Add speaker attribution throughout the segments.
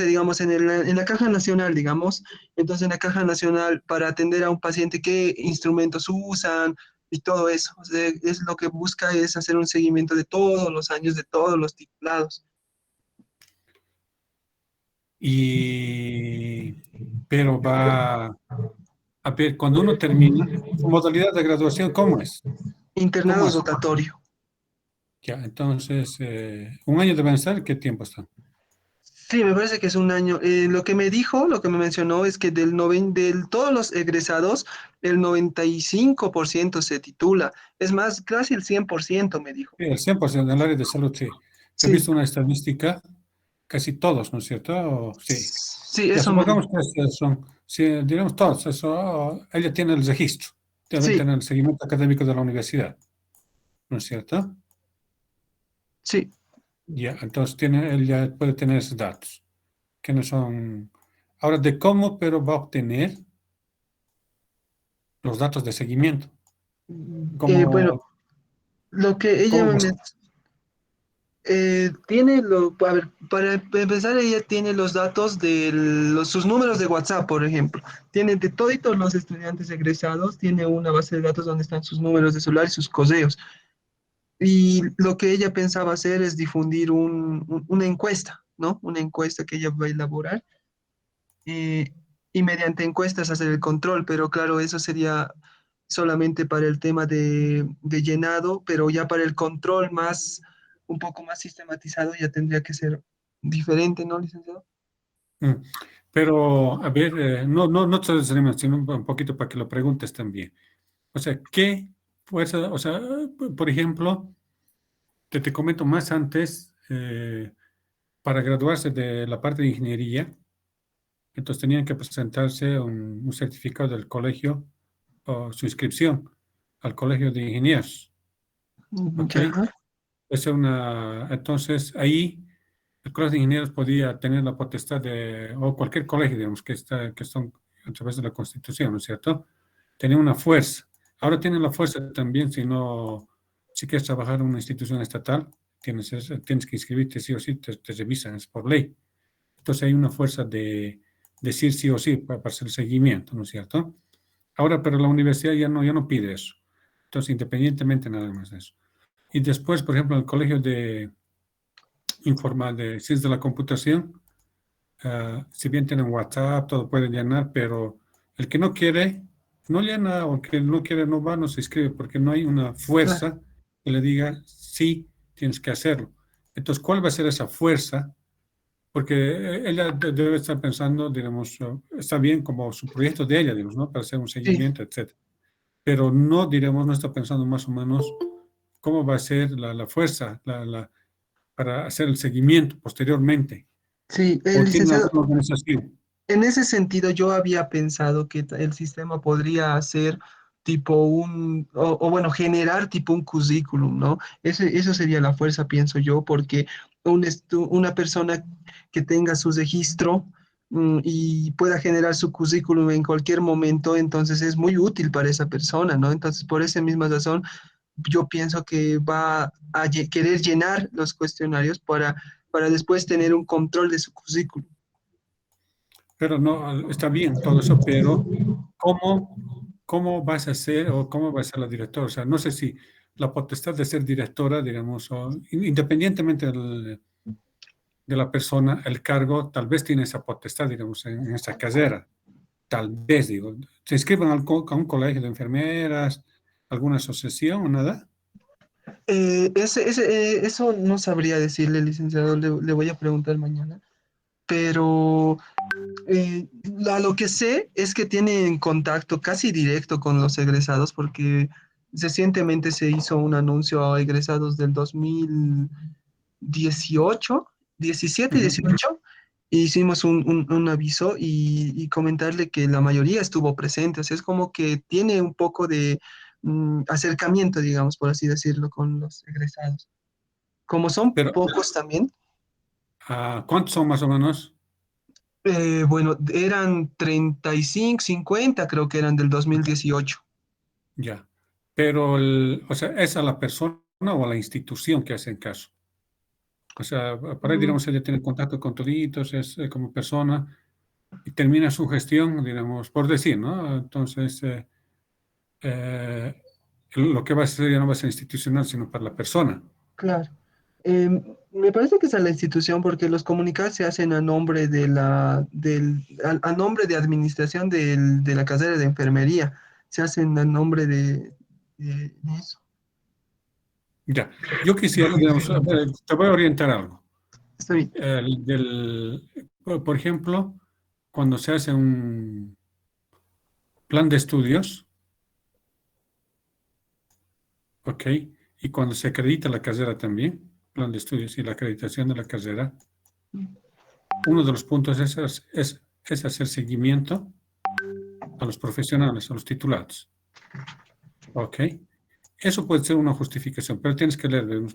Speaker 1: digamos, en la Caja Nacional, digamos, entonces en la Caja Nacional, para atender a un paciente, qué instrumentos usan y todo eso. O sea, es lo que busca es hacer un seguimiento de todos los años, de todos los titulados.
Speaker 2: Y, pero va a ver, cuando uno termina, su modalidad de graduación, ¿cómo es? ¿Cómo
Speaker 1: Internado
Speaker 2: es?
Speaker 1: rotatorio.
Speaker 2: Ya, entonces, un año deben estar, ¿qué tiempo están?
Speaker 1: Sí, me parece que es un año. Lo que me dijo, lo que me mencionó es que del todos los egresados, el 95% se titula. Es más, casi el 100% me dijo.
Speaker 2: Sí, el 100% en el área de salud, sí. He
Speaker 1: Sí,
Speaker 2: visto una estadística, casi todos, ¿no es cierto? Sí.
Speaker 1: sí,
Speaker 2: Ya
Speaker 1: eso me
Speaker 2: supongamos
Speaker 1: dijo.
Speaker 2: que son, si diremos todos, eso, ella tiene el registro, deben
Speaker 1: Sí,
Speaker 2: tener el seguimiento académico de la universidad, ¿no es cierto?
Speaker 1: sí.
Speaker 2: Ya, entonces él ya puede tener esos datos, que no son, ahora de cómo, pero va a obtener los datos de seguimiento.
Speaker 1: Bueno,
Speaker 2: ¿Cómo,
Speaker 1: lo que ella
Speaker 2: cómo
Speaker 1: me
Speaker 2: va a ser?
Speaker 1: mencionó, a ver, para empezar, ella tiene los datos de sus números de WhatsApp, por ejemplo. Tiene de todos los estudiantes egresados, tiene una base de datos donde están sus números de celular y sus correos. Y lo que ella pensaba hacer es difundir una encuesta, ¿no? Una encuesta que ella va a elaborar eh, y mediante encuestas hacer el control, pero claro, eso sería solamente para el tema de llenado, pero ya para el control más, un poco más sistematizado ya tendría que ser diferente, ¿no, licenciado?
Speaker 2: Mm. Pero, a ver, no te desanimes, sino un poquito para que lo preguntes también. O sea, ¿qué fuerza, o sea, por ejemplo, te comento más antes, para graduarse de la parte de ingeniería, entonces tenían que presentarse un certificado del colegio o su inscripción al colegio de ingenieros, ¿ok?
Speaker 1: Ya,
Speaker 2: Entonces ahí el colegio de ingenieros podía tener la potestad de, o cualquier colegio, digamos, que son a través de la Constitución, ¿no es cierto? Tenía una fuerza. Ahora tienen la fuerza también si quieres trabajar en una institución estatal, tienes que inscribirte sí o sí, te revisan, es por ley. Entonces hay una fuerza de decir sí o sí para hacer el seguimiento, ¿no es cierto? Ahora, pero la universidad ya no pide eso. Entonces, independientemente nada más de eso. Y después, por ejemplo, en el colegio de ciencias de la computación, si bien tienen WhatsApp, todo pueden llenar, pero el que no quiere, no llena, o el que no quiere, no va, no se inscribe, porque no hay una
Speaker 1: claro.
Speaker 2: fuerza que le diga, sí, tienes que hacerlo. Entonces, ¿cuál va a ser esa fuerza? Porque ella debe estar pensando, digamos, está bien como su proyecto de ella, digamos, ¿no? Para hacer un
Speaker 1: Sí,
Speaker 2: seguimiento, etcétera. Pero no, diremos, no está pensando más o menos cómo va a ser la fuerza para hacer el seguimiento posteriormente.
Speaker 1: sí,
Speaker 2: O tiene
Speaker 1: licenciado.
Speaker 2: alguna organización.
Speaker 1: En ese sentido, yo había pensado que el sistema podría hacer tipo o bueno, generar tipo un currículum, ¿no? Eso sería la fuerza, pienso yo, porque una persona que tenga su registro y pueda generar su currículum en cualquier momento, entonces es muy útil para esa persona, ¿no? Entonces, por esa misma razón, yo pienso que va a querer llenar los cuestionarios para después tener un control de su currículum.
Speaker 2: Pero no, está bien todo eso, pero ¿cómo, cómo vas a ser o cómo va a ser la directora? O sea, no sé si la potestad de ser directora, digamos, independientemente de la persona, el cargo tal vez tiene esa potestad, digamos, en esa carrera. Tal vez, digo. ¿Se inscriben a un colegio de enfermeras, alguna asociación o nada?
Speaker 1: Eso no sabría decirle, licenciado, le voy a preguntar mañana, pero lo que sé es que tienen contacto casi directo con los egresados porque recientemente se hizo un anuncio a egresados del 2018, 17 y
Speaker 2: Ujú.
Speaker 1: 18. E hicimos un aviso y comentarle que la mayoría estuvo presente, o sea, es como que tiene un poco de acercamiento, digamos, por así decirlo, con los egresados. Como son
Speaker 2: Pero,
Speaker 1: pocos también,
Speaker 2: ¿cuántos son más o menos?
Speaker 1: bueno, eran 35, 50, creo que eran del 2018.
Speaker 2: Ya. Pero, o sea, ¿es a la persona o a la institución que hacen caso? O sea, por ahí,
Speaker 1: Mm,
Speaker 2: digamos, ella tiene contacto con toditos, es como persona, y termina su gestión, digamos, por decir, ¿no? Entonces, eh, lo que va a ser ya no va a ser institucional, sino para la persona.
Speaker 1: claro. Me parece que es a la institución porque los comunicados se hacen a nombre de a nombre de administración de la carrera de enfermería. Se hacen a nombre de eso.
Speaker 2: Ya, yo quisiera, digamos, a ver, te voy a orientar algo.
Speaker 1: Está bien.
Speaker 2: Por ejemplo, cuando se hace un plan de estudios, ¿ok? Y cuando se acredita la carrera también, plan de estudios y la acreditación de la carrera, uno de los puntos es hacer seguimiento a los profesionales, a los titulados, ¿ok? Eso puede ser una justificación, pero tienes que leer, digamos,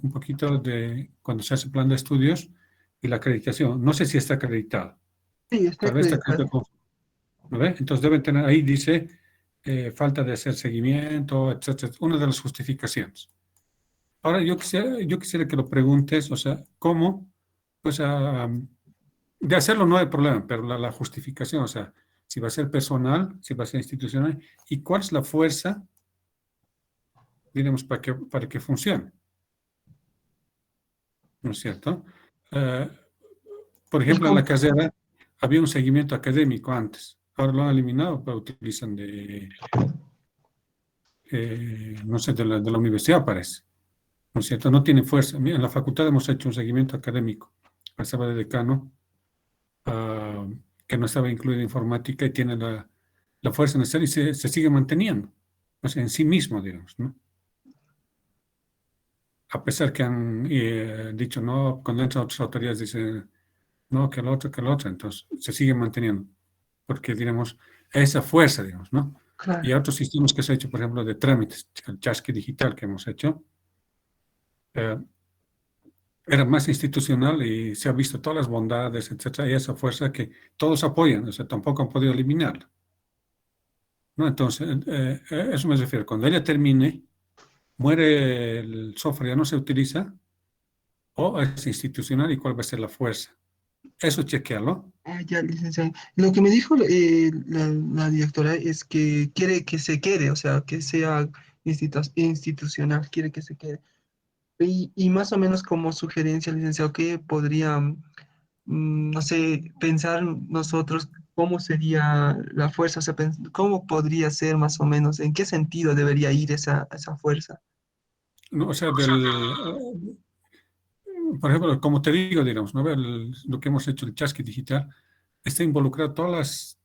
Speaker 2: un poquito de cuando se hace plan de estudios y la acreditación. No sé si está acreditado.
Speaker 1: Sí, está
Speaker 2: Tal vez está
Speaker 1: acreditado.
Speaker 2: acreditado. ¿No ve? Entonces deben tener, ahí dice falta de hacer seguimiento, etcétera, una de las justificaciones. Ahora yo quisiera que lo preguntes, o sea, ¿cómo? Pues de hacerlo no hay problema, pero la justificación, o sea, si va a ser personal, si va a ser institucional, y cuál es la fuerza, diremos, para que funcione, ¿no es cierto? Eh, por
Speaker 1: ¿Y
Speaker 2: ejemplo, en la
Speaker 1: cómo?
Speaker 2: carrera había un seguimiento académico antes, ahora lo han eliminado, pero utilizan no sé, de la universidad parece, ¿no es cierto? No tiene fuerza. En la facultad hemos hecho un seguimiento académico, estaba de decano, ah, que no estaba incluido en informática y tiene la fuerza necesaria y se sigue manteniendo, o sea, en sí mismo, digamos, ¿no? A pesar que han dicho, no, cuando entran otras autoridades dicen, no, que el otro, entonces se sigue manteniendo, porque, digamos, esa fuerza, digamos, ¿no? Y
Speaker 1: Claro.
Speaker 2: otros sistemas que se ha hecho, por ejemplo, de trámites, el chasqui digital que hemos hecho, eh, era más institucional y se ha visto todas las bondades, etcétera, y esa fuerza que todos apoyan, o sea, tampoco han podido eliminarla, ¿no? Entonces, eso me refiero. Cuando ella termine, muere el software, ya no se utiliza, o es institucional y cuál va a ser la fuerza. Eso chequealo.
Speaker 1: Ah, ya, licenciado. Lo que me dijo la directora es que quiere que se quede, o sea, que sea institucional, quiere que se quede. Y más o menos como sugerencia, licenciado, que podría, no sé, pensar nosotros cómo sería la fuerza, o sea, cómo podría ser más o menos, en qué sentido debería ir esa fuerza.
Speaker 2: ¿No? O sea, por ejemplo, como te digo, digamos, ¿no? Lo que hemos hecho, el chasqui digital, está involucrado todas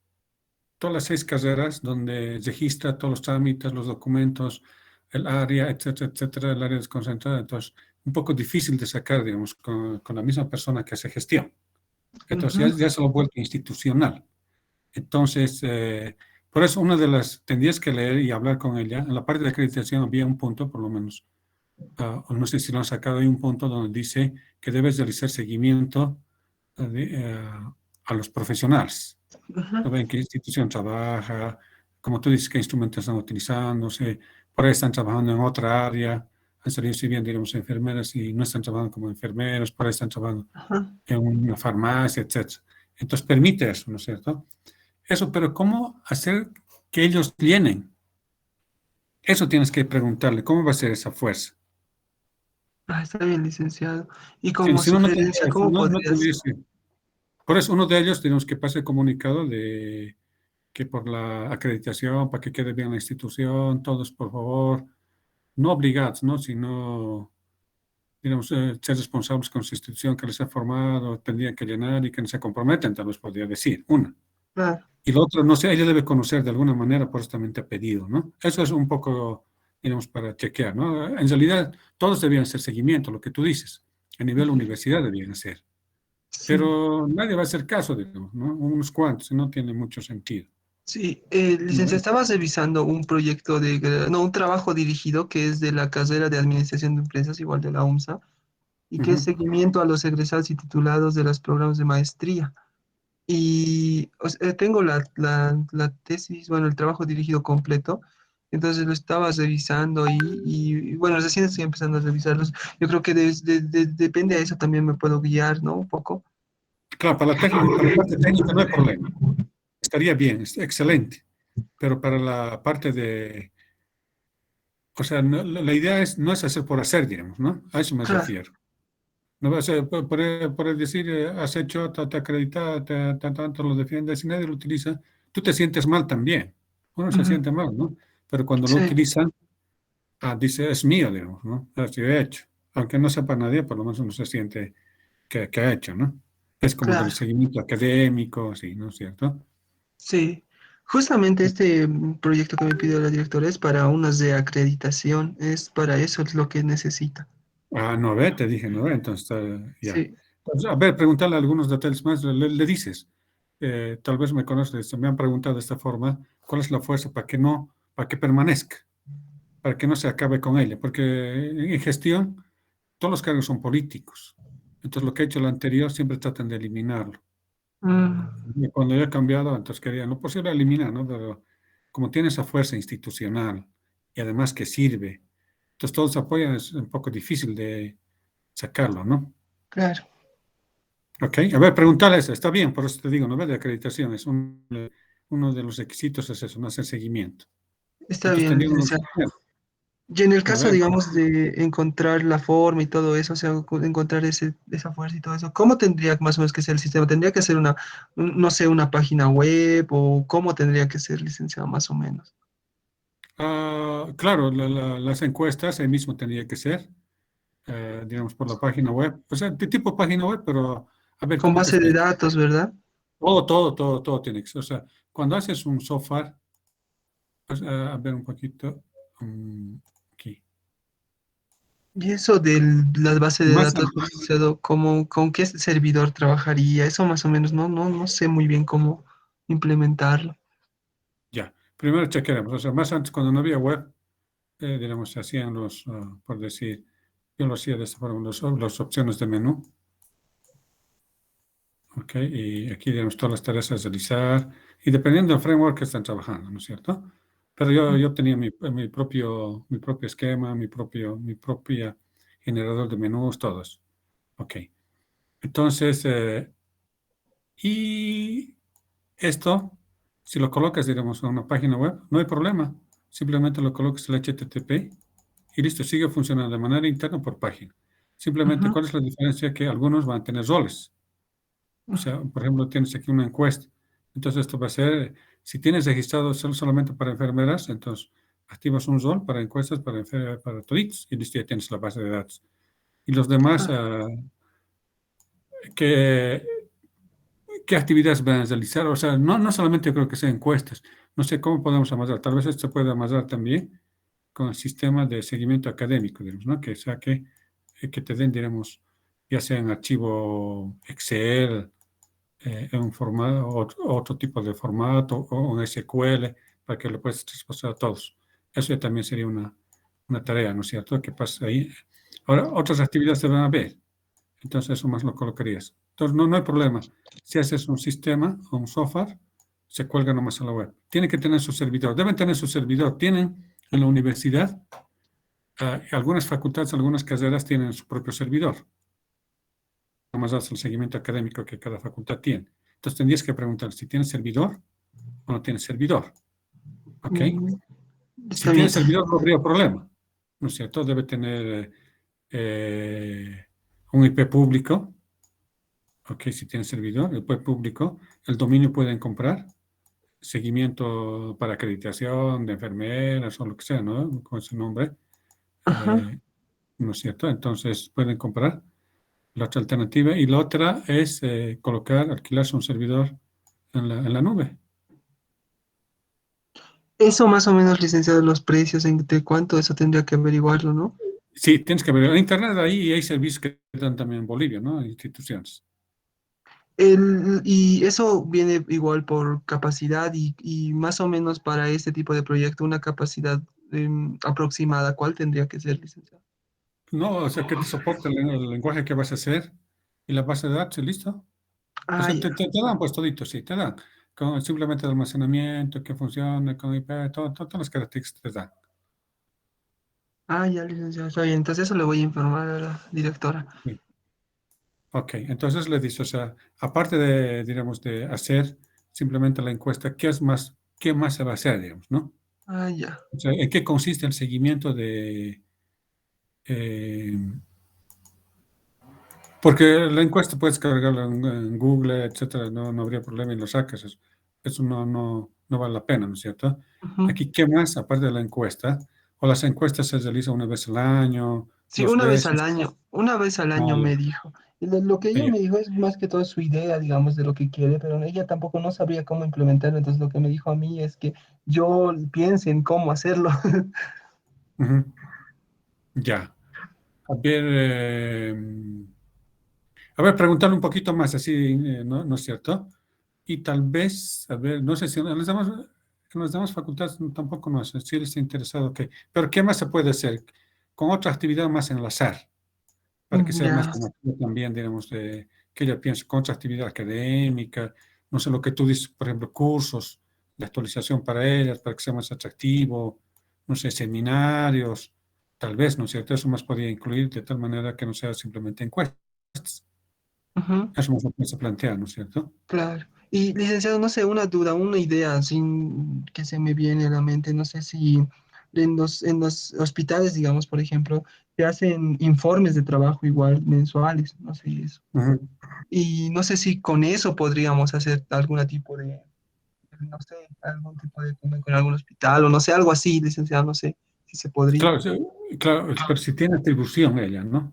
Speaker 2: las 6 carreras donde registra todos los trámites, los documentos, el área, etcétera, etcétera, el área desconcentrada. Entonces, un poco difícil de sacar, digamos, con la misma persona que hace gestión. Entonces,
Speaker 1: Ujú,
Speaker 2: ya se lo ha vuelto institucional. Entonces, por eso una de las, tendrías que leer y hablar con ella. En la parte de acreditación había un punto, por lo menos, o no sé si lo han sacado, hay un punto donde dice que debes realizar seguimiento a los profesionales.
Speaker 1: ujú,
Speaker 2: ¿No? En qué institución trabaja, como tú dices, qué instrumentos están utilizándose, por ahí están trabajando en otra área, han salido si bien, digamos, enfermeras y no están trabajando como enfermeros, por ahí están trabajando
Speaker 1: ajá.
Speaker 2: en una farmacia, etcétera. Entonces permite eso, ¿no es cierto? Eso, pero ¿cómo hacer que ellos llenen? Eso tienes que preguntarle, ¿cómo va a ser esa fuerza?
Speaker 1: Ah, está bien, licenciado. Y como
Speaker 2: Si no,
Speaker 1: sugerencia, ¿cómo
Speaker 2: no
Speaker 1: podría ser?
Speaker 2: tendrías que. Por eso uno de ellos tenemos que pasar el comunicado de que por la acreditación, para que quede bien la institución, todos por favor, no obligados, ¿no? Sino, digamos, ser responsables con su institución que les ha formado, tendrían que llenar y que no se comprometen, tal vez podría decir, una.
Speaker 1: Claro.
Speaker 2: Y lo otro, no sé, ella debe conocer de alguna manera, por eso también te ha pedido, ¿no? Eso es un poco, digamos, para chequear, ¿no? En realidad, todos debían hacer seguimiento, lo que tú dices. A nivel universidad debían hacer.
Speaker 1: Sí.
Speaker 2: Pero nadie va a hacer caso, digamos, ¿no? Unos cuantos, y no tiene mucho sentido.
Speaker 1: Sí,
Speaker 2: ¿No
Speaker 1: licencia,
Speaker 2: ve?
Speaker 1: estaba revisando un proyecto no, un trabajo dirigido que es de la carrera de Administración de Empresas, igual de la UMSA, y que es
Speaker 2: Ujú.
Speaker 1: seguimiento a los egresados y titulados de los programas de maestría. Y o sea, tengo la tesis, bueno, el trabajo dirigido completo, Entonces lo estaba revisando y, bueno, recién estoy empezando a revisarlos. Yo creo que depende de eso también me puedo guiar, ¿no? Un poco.
Speaker 2: Claro, para la técnica, para la parte técnica no hay problema. Estaría bien, es excelente. Pero para la parte de, o sea, la idea es, no es hacer por hacer, digamos, ¿no? A eso me
Speaker 1: Claro,
Speaker 2: refiero. No va a ser por decir, has hecho, te acreditado, tanto lo defiendes y nadie lo utiliza, tú te sientes mal también. Uno se
Speaker 1: ujú,
Speaker 2: siente mal, ¿no? Pero cuando lo
Speaker 1: sí,
Speaker 2: utilizan, dice, es mío, digamos, ¿no? Así he hecho. Aunque no sepa nadie, por lo menos uno se siente que ha hecho, ¿no? Es como del
Speaker 1: claro,
Speaker 2: seguimiento académico, sí, ¿no es cierto?
Speaker 1: sí. Justamente este proyecto que me pidió la directora es para unas de acreditación, es para eso es lo que necesita.
Speaker 2: No ve, te dije, no ve, entonces ya.
Speaker 1: Sí.
Speaker 2: Pues, a ver, preguntarle algunos detalles más, le dices, tal vez me conoces, me han preguntado de esta forma, ¿cuál es la fuerza para que permanezca, para que no se acabe con ella? Porque en gestión todos los cargos son políticos. Entonces lo que ha hecho el anterior siempre tratan de eliminarlo.
Speaker 1: Mm,
Speaker 2: Y cuando yo he cambiado, entonces quería, no posible eliminar, ¿no? Pero como tiene esa fuerza institucional y además que sirve, entonces todos apoyan, es un poco difícil de sacarlo, ¿no?
Speaker 1: claro,
Speaker 2: Ok, a ver, preguntarle eso, está bien, por eso te digo, no ve de acreditación, es uno de los requisitos es eso, no hacer seguimiento.
Speaker 1: está
Speaker 2: Entonces
Speaker 1: bien,
Speaker 2: tendríamos
Speaker 1: licenciado.
Speaker 2: que
Speaker 1: Y en el
Speaker 2: a
Speaker 1: caso,
Speaker 2: ver,
Speaker 1: digamos, de encontrar la forma y todo eso, o sea, encontrar esa fuerza y todo eso, ¿cómo tendría más o menos que ser el sistema? ¿Tendría que ser no sé, una página web o cómo tendría que ser, licenciado, más o menos?
Speaker 2: claro, las encuestas ahí mismo tendría que ser, digamos, por la página web, o sea, de tipo página web, pero a ver,
Speaker 1: Con
Speaker 2: ¿cómo te
Speaker 1: base de
Speaker 2: explico?
Speaker 1: datos, ¿verdad?
Speaker 2: Todo tiene que ser, o sea, cuando haces un software, pues, a ver un poquito, aquí,
Speaker 1: Y eso de las bases de
Speaker 2: más,
Speaker 1: datos, licenciado, con qué servidor trabajaría? Eso más o menos, no sé muy bien cómo implementarlo.
Speaker 2: ya, primero chequearemos, o sea, más antes cuando no había web, digamos, se hacían por decir, yo lo hacía de esta forma, las opciones de menú, ¿ok? Y aquí, digamos, todas las tareas a realizar, y dependiendo del framework que están trabajando, ¿no es cierto? Pero yo tenía mi propio esquema, mi propia generador de menús, todos, ¿ok? Entonces, y esto, si lo colocas, digamos, en una página web, no hay problema, simplemente lo colocas el HTTP y listo, sigue funcionando de manera interna por página. Simplemente,
Speaker 1: Ujú,
Speaker 2: ¿cuál es la diferencia? Que algunos van a tener roles. O
Speaker 1: ujú.
Speaker 2: sea, por ejemplo, tienes aquí una encuesta. Entonces, esto va a ser, si tienes registrado solamente para enfermeras, entonces activas un rol para encuestas para toditos y listo, ya tienes la base de datos. Y los demás,
Speaker 1: Ah,
Speaker 2: ¿qué, qué actividades van a realizar? O sea, no solamente creo que sean encuestas. No sé cómo podemos amasar. Tal vez esto se puede amasar también con el sistema de seguimiento académico, digamos, ¿no? Que saque, que te den, digamos, ya sea en archivo Excel, en un formato, otro tipo de formato, o en SQL, para que lo puedas traspasar a todos. Eso ya también sería una tarea, ¿no es cierto? Que pasa ahí. Ahora, otras actividades se van a ver, entonces eso más lo colocarías. Entonces, no hay problema. Si haces un sistema o un software, se cuelga nomás a la web. Tiene que tener su servidor, deben tener su servidor. Tienen en la universidad, algunas facultades, algunas carreras tienen su propio servidor. Nomás das el seguimiento académico que cada facultad tiene. Entonces tendrías que preguntar si tiene servidor o no tiene servidor. ¿Ok?
Speaker 1: mm,
Speaker 2: Si
Speaker 1: está
Speaker 2: tiene
Speaker 1: bien.
Speaker 2: servidor no habría problema. ¿No es cierto? Debe tener un IP público. ¿Ok? Si tiene servidor, IP público, el dominio pueden comprar. Seguimiento para acreditación de enfermeras o lo que sea, ¿no? Con ese nombre.
Speaker 1: Ajá.
Speaker 2: Eh, ¿No es cierto? Entonces pueden comprar la otra alternativa. Y la otra es alquilarse un servidor en la nube.
Speaker 1: Eso más o menos, licenciado, los precios, ¿entre cuánto? Eso tendría que averiguarlo, ¿no?
Speaker 2: Sí, tienes que ver. En Internet ahí hay servicios que dan también en Bolivia, ¿no? Instituciones.
Speaker 1: Y eso viene igual por capacidad y más o menos para este tipo de proyecto, una capacidad aproximada, ¿cuál tendría que ser, licenciado?
Speaker 2: No, o sea, que te soporte el lenguaje que vas a hacer y la base de datos y listo. O
Speaker 1: Ah,
Speaker 2: sea,
Speaker 1: ya.
Speaker 2: te dan pues todito, sí, te dan. con simplemente el almacenamiento, que funcione con IP, todas las características que te dan.
Speaker 1: Ah, ya, licenciado, está bien. Entonces eso le voy a informar a la directora.
Speaker 2: Sí. Ok, entonces le dice, o sea, aparte de, digamos, de hacer simplemente la encuesta, qué más se va a hacer, digamos, ¿no?
Speaker 1: Ah, ya.
Speaker 2: O sea, ¿en qué consiste el seguimiento de... eh, porque la encuesta puedes cargarla en Google, etcétera, no habría problema y lo sacas. Eso no vale la pena, ¿no es cierto?
Speaker 1: Ujú.
Speaker 2: Aquí, ¿qué más aparte de la encuesta? O las encuestas se realizan una vez al año,
Speaker 1: Sí,
Speaker 2: dos veces.
Speaker 1: una vez al año
Speaker 2: Ah,
Speaker 1: me dijo. Y lo que ella
Speaker 2: ya.
Speaker 1: me dijo es más que todo su idea, digamos, de lo que quiere, pero ella tampoco no sabría cómo implementarlo. Entonces lo que me dijo a mí es que yo piense en cómo hacerlo.
Speaker 2: Ujú, ya. A ver, preguntarle un poquito más, así, ¿no es cierto? Y tal vez, a ver, no sé si en las demás facultades tampoco no sé si él está interesado, ok. Pero ¿qué más se puede hacer? Con otra actividad más enlazar, para que sea más
Speaker 1: Ya.
Speaker 2: llamativo también, digamos, que ella piense con otra actividad académica, no sé lo que tú dices, por ejemplo, cursos de actualización para ellas, para que sea más atractivo, no sé, seminarios, tal vez, ¿no es cierto? Eso más podría incluir de tal manera que no sea simplemente encuestas.
Speaker 1: Ujú.
Speaker 2: Eso más lo piensa plantear, ¿no es cierto?
Speaker 1: Claro. Y licenciado, no sé, una duda, una idea sin que se me viene a la mente, no sé si en los hospitales, digamos, por ejemplo, se hacen informes de trabajo igual mensuales, no sé eso.
Speaker 2: Ujú.
Speaker 1: Y no sé si con eso podríamos hacer algún tipo de, no sé, algún tipo de convenio con algún hospital o no sé, algo así, licenciado, no sé si se podría.
Speaker 2: Claro, sí, claro, pero si tiene atribución ella, ¿no?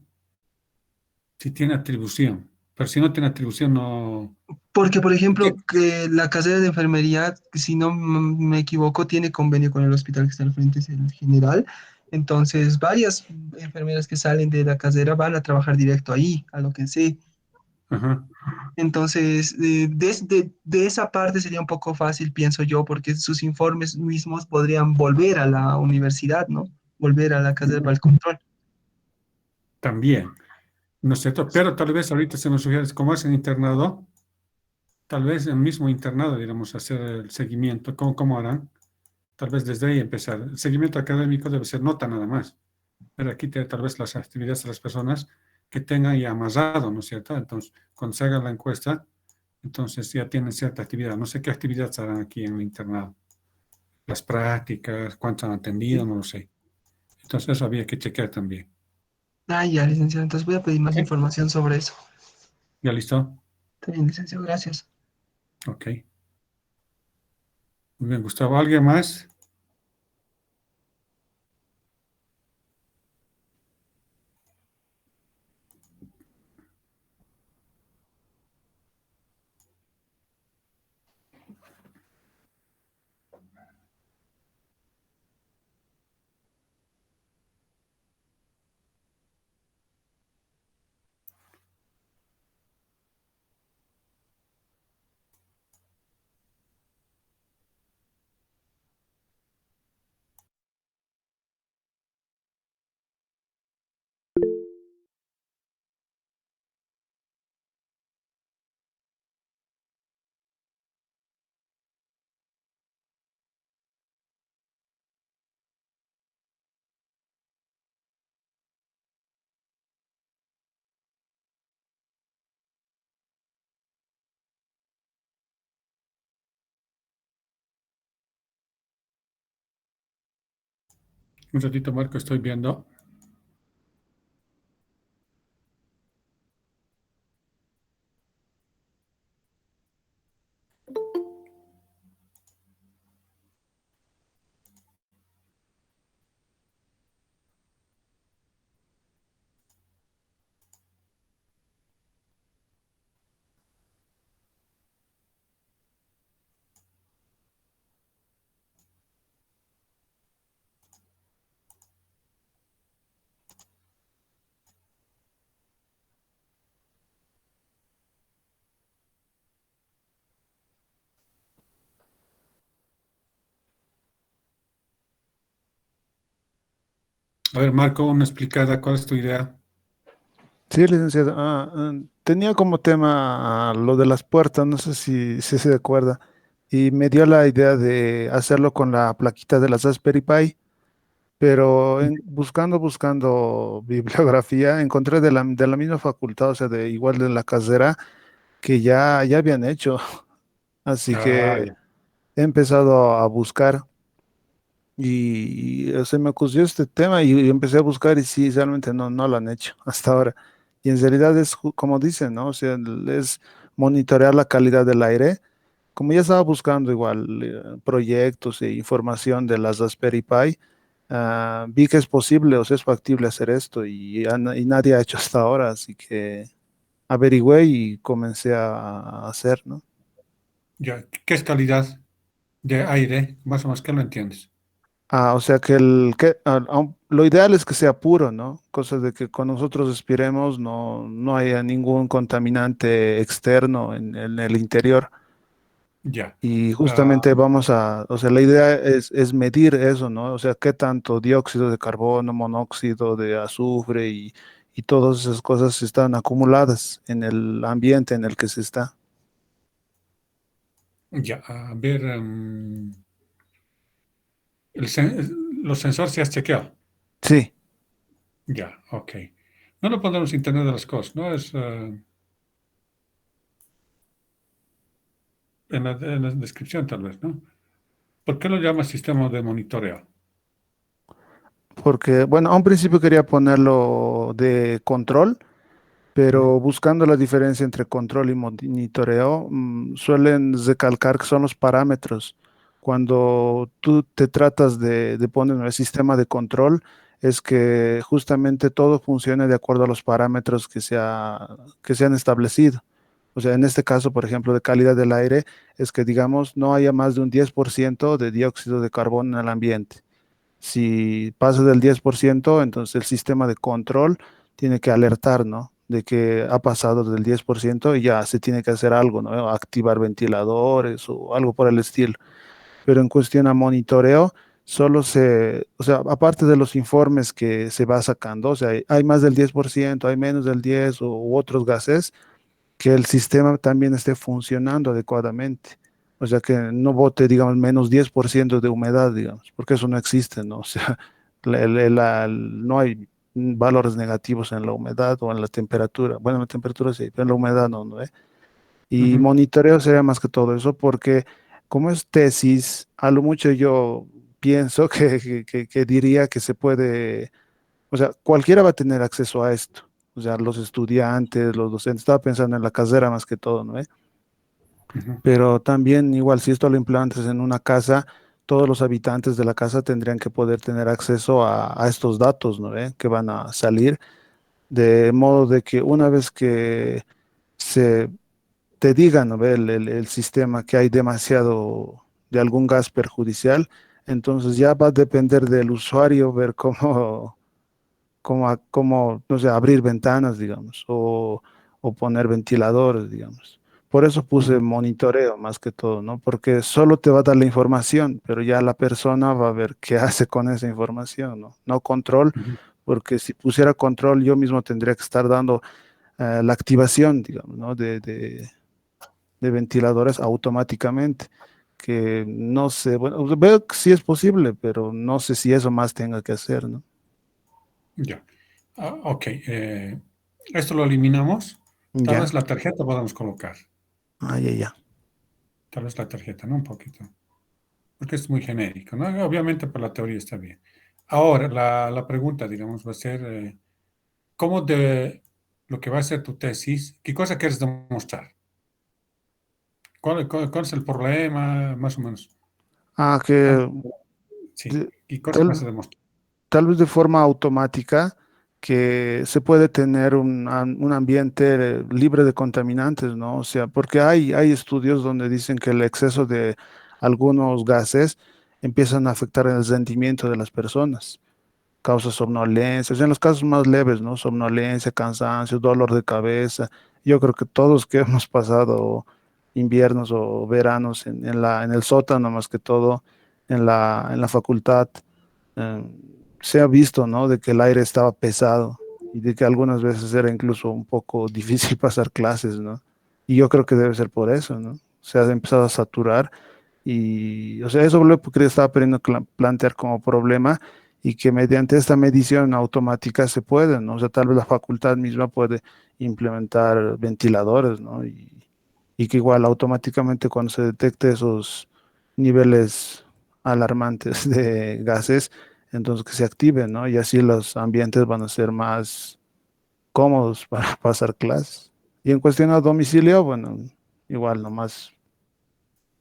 Speaker 2: Si tiene atribución, pero si no tiene atribución, no.
Speaker 1: Porque, por
Speaker 2: ¿Qué?
Speaker 1: ejemplo, que la carrera de enfermería, si no me equivoco, tiene convenio con el hospital que está al frente, es el general. Entonces, varias enfermeras que salen de la carrera van a trabajar directo ahí, a lo que sé.
Speaker 2: Ajá.
Speaker 1: Entonces, de esa parte sería un poco fácil, pienso yo, porque sus informes mismos podrían volver a la universidad, ¿no? Volver a la carrera para el control.
Speaker 2: También, ¿no es cierto? Pero tal vez ahorita se nos sugiere, como es en internado, tal vez en el mismo internado, digamos, hacer el seguimiento. ¿Cómo harán? Tal vez desde ahí empezar. El seguimiento académico debe ser nota nada más. Pero aquí tal vez las actividades de las personas que tengan ya amarrado, ¿no es cierto? Entonces, cuando se haga la encuesta, entonces ya tienen cierta actividad. No sé qué actividades harán aquí en el internado. Las prácticas, cuántos han atendido,
Speaker 1: Sí.
Speaker 2: no lo sé. Entonces eso había que chequear también.
Speaker 1: Ah, ya, licenciado. Entonces voy a pedir más
Speaker 2: ¿Ok?
Speaker 1: información sobre eso.
Speaker 2: ¿Ya listo?
Speaker 1: Está bien, licenciado, gracias.
Speaker 2: Ok. Muy bien, Gustavo. ¿Alguien más? Un ratito, Marco, estoy viendo. A ver, Marco, una explicada. ¿Cuál es tu idea?
Speaker 3: Sí, licenciado. Tenía como tema lo de las puertas, no sé si se acuerda. y me dio la idea de hacerlo con la plaquita de la Raspberry Pi, pero buscando bibliografía, encontré de la misma facultad, o sea, de igual de la casera, que ya habían hecho. Así
Speaker 2: Ah,
Speaker 3: que
Speaker 2: ya.
Speaker 3: he empezado a buscar se me ocurrió este tema y empecé a buscar y sí, realmente no lo han hecho hasta ahora. Y en realidad es como dicen, ¿no? O sea, es monitorear la calidad del aire. Como ya estaba buscando igual proyectos e información de las Raspberry Pi, vi que es posible, o sea, es factible hacer esto y nadie ha hecho hasta ahora, así que averigüé y comencé a hacer, ¿no?
Speaker 2: Ya. ¿Qué es calidad de aire? Más o menos, ¿qué lo entiendes?
Speaker 3: O sea que lo ideal es que sea puro, ¿no? Cosa de que cuando nosotros respiremos no haya ningún contaminante externo en el interior.
Speaker 2: Ya.
Speaker 3: Y
Speaker 2: Ah,
Speaker 3: justamente o sea, la idea es medir eso, ¿no? O sea, qué tanto dióxido de carbono, monóxido de azufre y todas esas cosas están acumuladas en el ambiente en el que se está.
Speaker 2: ya. A ver, los sensores se has chequeado.
Speaker 3: Sí,
Speaker 2: Ya, ok. No lo pondremos Internet de las cosas, ¿no? Es en la descripción tal vez, ¿no? ¿Por qué lo llamas sistema de monitoreo?
Speaker 3: porque, bueno, a un principio quería ponerlo de control.
Speaker 2: Ujú.
Speaker 3: Pero buscando la diferencia entre control y monitoreo, suelen recalcar que son los parámetros. Cuando tú te tratas de poner en el sistema de control, es que justamente todo funcione de acuerdo a los parámetros que se han establecido. O sea, en este caso, por ejemplo, de calidad del aire, es que, digamos, no haya más de un 10% de dióxido de carbono en el ambiente. Si pasa del 10%, entonces el sistema de control tiene que alertar, ¿no? De que ha pasado del 10% y ya se tiene que hacer algo, ¿no? Activar ventiladores o algo por el estilo. Pero en cuestión a monitoreo, o sea, aparte de los informes que se va sacando, o sea, hay más del 10%, hay menos del 10 u otros gases, que el sistema también esté funcionando adecuadamente. O sea, que no bote, digamos, menos 10% de humedad, digamos, porque eso no existe, ¿no? O sea, no hay valores negativos en la humedad o en la temperatura. Bueno, en la temperatura sí, pero en la humedad no, ¿eh? Y
Speaker 2: Ujú,
Speaker 3: monitoreo sería más que todo eso, porque como es tesis, a lo mucho yo pienso que diría que se puede, o sea, cualquiera va a tener acceso a esto. O sea, los estudiantes, los docentes, estaba pensando en la carrera más que todo, ¿no?
Speaker 2: ujú,
Speaker 3: Pero también igual si esto lo implantes en una casa, todos los habitantes de la casa tendrían que poder tener acceso a estos datos, ¿no? Que van a salir, de modo de que una vez que se te diga, ¿no? El sistema que hay demasiado de algún gas perjudicial, entonces ya va a depender del usuario ver no sé, abrir ventanas, digamos, o poner ventiladores, digamos. Por eso puse
Speaker 2: ujú,
Speaker 3: monitoreo más que todo, ¿no? Porque solo te va a dar la información, pero ya la persona va a ver qué hace con esa información, ¿no? No control,
Speaker 2: ujú,
Speaker 3: porque si pusiera control, yo mismo tendría que estar dando la activación, digamos, ¿no? De ventiladores automáticamente, que no sé, bueno, veo que sí es posible, pero no sé si eso más tenga que hacer, ¿no?
Speaker 2: ya. Ok. Esto lo eliminamos. Tal
Speaker 3: Ya,
Speaker 2: vez la tarjeta podamos colocar.
Speaker 3: ya.
Speaker 2: Tal vez la tarjeta, ¿no? Un poquito. Porque es muy genérico, ¿no? Obviamente por la teoría está bien. Ahora, la pregunta, digamos, va a ser, ¿cómo de lo que va a ser tu tesis, qué cosa quieres demostrar? ¿Cuál es el problema, más o menos? Ah,
Speaker 3: Que
Speaker 2: sí,
Speaker 3: de-
Speaker 2: ¿qué cosa vas a
Speaker 3: tal,
Speaker 2: demostrar?
Speaker 3: tal vez de forma automática que se puede tener un ambiente libre de contaminantes, ¿no? O sea, porque hay estudios donde dicen que el exceso de algunos gases empiezan a afectar el rendimiento de las personas, causa somnolencia, o sea, en los casos más leves, ¿no? Somnolencia, cansancio, dolor de cabeza. Yo creo que todos que hemos pasado inviernos o veranos en el sótano, más que todo, en la facultad, eh, se ha visto, ¿no? De que el aire estaba pesado y de que algunas veces era incluso un poco difícil pasar clases, ¿no? Y yo creo que debe ser por eso, ¿no? Se ha empezado a saturar Y, o sea, eso es lo que estaba queriendo plantear como problema y que mediante esta medición automática se puede, ¿no? O sea, tal vez la facultad misma puede implementar ventiladores, ¿no? Y que igual automáticamente cuando se detecte esos niveles alarmantes de gases, entonces que se activen, ¿no? Y así los ambientes van a ser más cómodos para pasar clases. Y en cuestión a domicilio, bueno, igual nomás.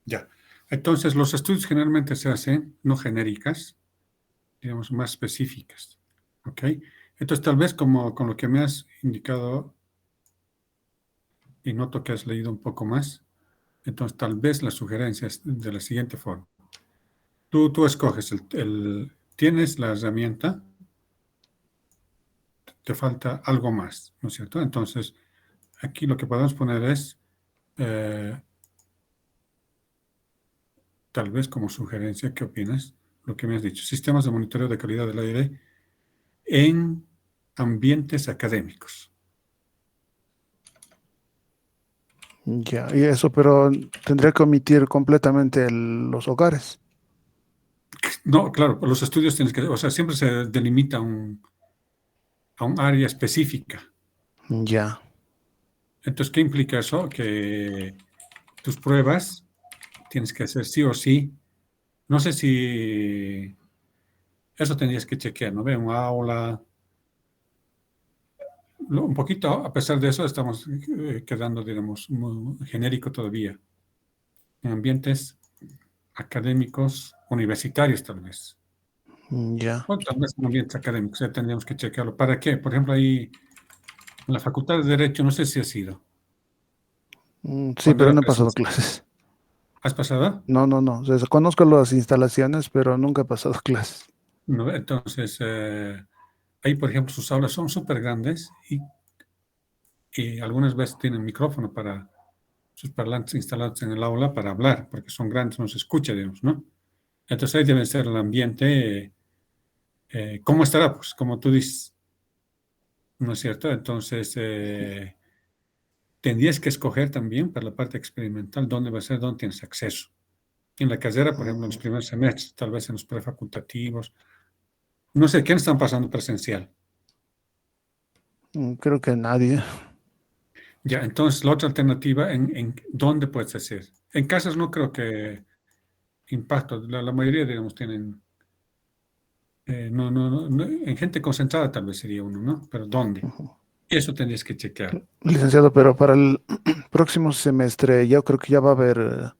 Speaker 2: Ya. Entonces, los estudios generalmente se hacen no genéricas, digamos, más específicas. ¿Ok? Entonces, tal vez como con lo que me has indicado, y noto que has leído un poco más, entonces tal vez la sugerencia es de la siguiente forma. Tú escoges tienes la herramienta, te falta algo más, ¿no es cierto? Entonces, aquí lo que podemos poner es, eh, tal vez como sugerencia, ¿qué opinas? Lo que me has dicho, sistemas de monitoreo de calidad del aire en ambientes académicos.
Speaker 3: Ya, y eso, pero tendría que omitir completamente los hogares.
Speaker 2: No, claro, los estudios tienes que, o sea, siempre se delimita a un área específica.
Speaker 3: Ya.
Speaker 2: Entonces, ¿qué implica eso? Que tus pruebas tienes que hacer sí o sí. No sé si eso tendrías que chequear, ¿no? Ve un aula, un poquito, a pesar de eso, estamos quedando, digamos, muy genérico todavía. En ambientes académicos, universitarios, tal vez.
Speaker 3: Ya.
Speaker 2: O tal vez en ambientes académicos, ya tendríamos que chequearlo. ¿Para qué? Por ejemplo, ahí en la Facultad de Derecho, no sé si has ido.
Speaker 3: Sí,
Speaker 2: Cuando
Speaker 3: pero
Speaker 2: era
Speaker 3: no he pasado
Speaker 2: presencial.
Speaker 3: clases.
Speaker 2: ¿Has pasado?
Speaker 3: No, no, no. O sea, conozco las instalaciones, pero nunca he pasado clases.
Speaker 2: No, entonces, ahí, por ejemplo, sus aulas son súper grandes y algunas veces tienen micrófono para sus parlantes instalados en el aula para hablar, porque son grandes, no se escucha, digamos, ¿no? Entonces ahí debe ser el ambiente, ¿cómo estará? Pues como tú dices, ¿no es cierto? Entonces, tendrías que escoger también para la parte experimental dónde va a ser, dónde tienes acceso. En la carrera, por ejemplo, en los primeros semestres, tal vez en los prefacultativos, no sé, ¿quién están pasando presencial?
Speaker 3: Creo que nadie.
Speaker 2: Ya, entonces la otra alternativa, ¿en dónde puedes hacer? En casas no creo que impacto, la mayoría, digamos, tienen, en gente concentrada tal vez sería uno, ¿no? Pero ¿dónde? Eso tendrías que chequear.
Speaker 3: Licenciado, pero para el próximo semestre yo creo que ya va a haber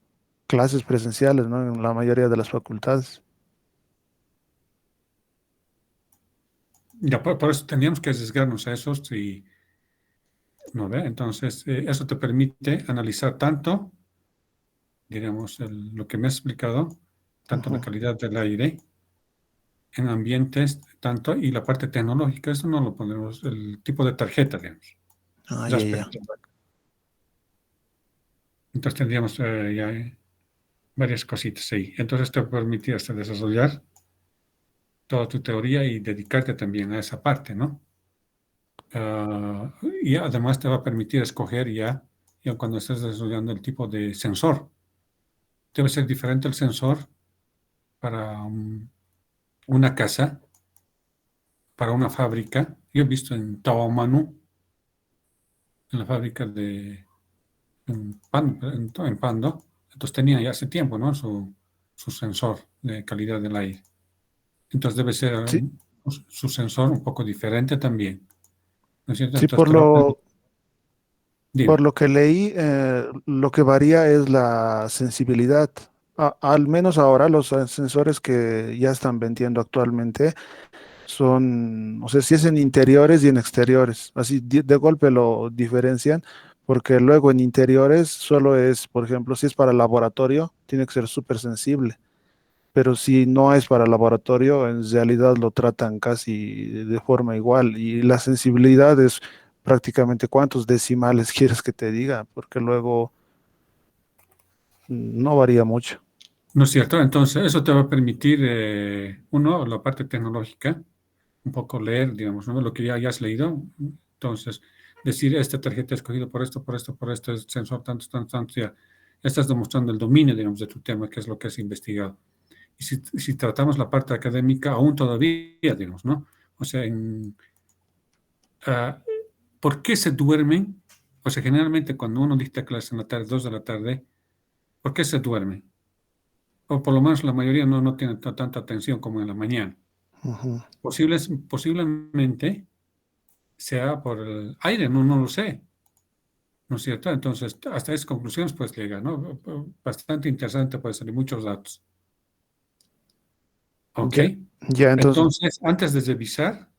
Speaker 3: clases presenciales, ¿no? En la mayoría de las facultades.
Speaker 2: Ya, por eso tendríamos que arriesgarnos a esos y, ¿no ve? Entonces, eso te permite analizar tanto, digamos, lo que me has explicado, tanto la
Speaker 3: Ujú.
Speaker 2: calidad del aire en ambientes, tanto, y la parte tecnológica, eso no lo ponemos, el tipo de tarjeta, digamos,
Speaker 3: Ah, ya, ya.
Speaker 2: respecto. Entonces tendríamos ya varias cositas ahí. Entonces te permite hasta desarrollar toda tu teoría y dedicarte también a esa parte, ¿no? Ah, y además te va a permitir escoger ya cuando estés desarrollando el tipo de sensor. Debe ser diferente el sensor para una casa, para una fábrica. Yo he visto en Tawamanu, en la fábrica en Pando, entonces tenía ya hace tiempo, ¿no? Su sensor de calidad del aire. Entonces debe ser
Speaker 3: Sí,
Speaker 2: su sensor un poco diferente también, ¿no es cierto?
Speaker 3: sí,
Speaker 2: Entonces te va a permitir,
Speaker 3: por
Speaker 2: dime,
Speaker 3: lo que leí, lo que varía es la sensibilidad. Al menos ahora los sensores que ya están vendiendo actualmente son, o sea, si es en interiores y en exteriores, así de golpe lo diferencian, porque luego en interiores solo es, por ejemplo, si es para laboratorio, tiene que ser súper sensible, pero si no es para laboratorio, en realidad lo tratan casi de forma igual y la sensibilidad es prácticamente cuántos decimales quieres que te diga, porque luego no varía mucho.
Speaker 2: ¿no es cierto? Entonces eso te va a permitir, uno, la parte tecnológica, un poco leer, digamos, ¿no? Lo que ya hayas leído. Entonces, decir, esta tarjeta he escogido por esto, por esto, por esto, es sensor tanto, tanto, tanto, ya. estás demostrando el dominio, digamos, de tu tema, que es lo que has investigado. Y si tratamos la parte académica, aún todavía, digamos, ¿no? O sea, ¿por qué se duermen? O sea, generalmente cuando uno dicta clase en la tarde, 2 de la tarde, ¿por qué se duermen? O por lo menos la mayoría no tiene tanta atención como en la mañana.
Speaker 3: Ujú.
Speaker 2: Posiblemente sea por el aire, no lo sé, ¿no es cierto? Entonces, hasta esas conclusiones puedes llegar, ¿no? Bastante interesante, puede salir muchos datos. ¿Ok?
Speaker 3: Ya, ya, entonces,
Speaker 2: Entonces, antes de revisar,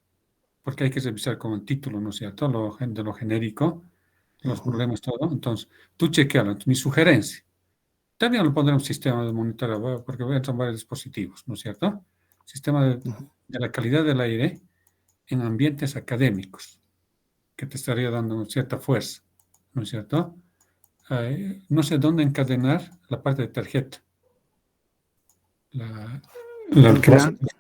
Speaker 2: porque hay que revisar con el título, ¿no es cierto? De lo genérico, los
Speaker 3: ujú,
Speaker 2: problemas, todo. Entonces, tú chequealo. Mi sugerencia. También lo pondré en un sistema de monitoreo, ¿verdad? Porque entran varios dispositivos, ¿no es cierto? Sistema
Speaker 3: ujú.
Speaker 2: de la calidad del aire en ambientes académicos, que te estaría dando cierta fuerza, ¿no es cierto? No sé dónde encadenar la parte de tarjeta. La, que vas a,
Speaker 3: Emplean-
Speaker 2: la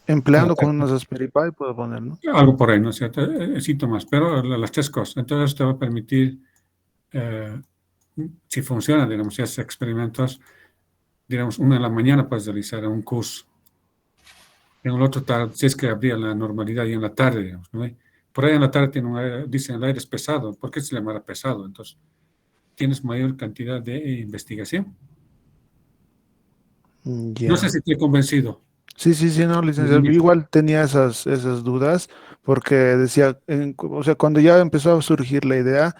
Speaker 3: Empleando con
Speaker 2: tarjeta.
Speaker 3: unos Raspberry Pi puedo poner, ¿no?
Speaker 2: Algo por ahí, ¿no es cierto? Síntomas, pero las tres cosas. Entonces te va a permitir, eh, si funciona, digamos, si haces experimentos, digamos, una en la mañana puedes realizar un curso, en el otro tarde, si es que habría la normalidad, y en la tarde, digamos, ¿no? Por ahí en la tarde dicen el aire es pesado. ¿Por qué se llamará pesado? Entonces, tienes mayor cantidad de investigación. No sé
Speaker 3: Ya.
Speaker 2: si estoy convencido.
Speaker 3: Sí, sí, sí, no, licenciado. Yo igual tenía esas dudas porque decía, o sea, cuando ya empezó a surgir la idea,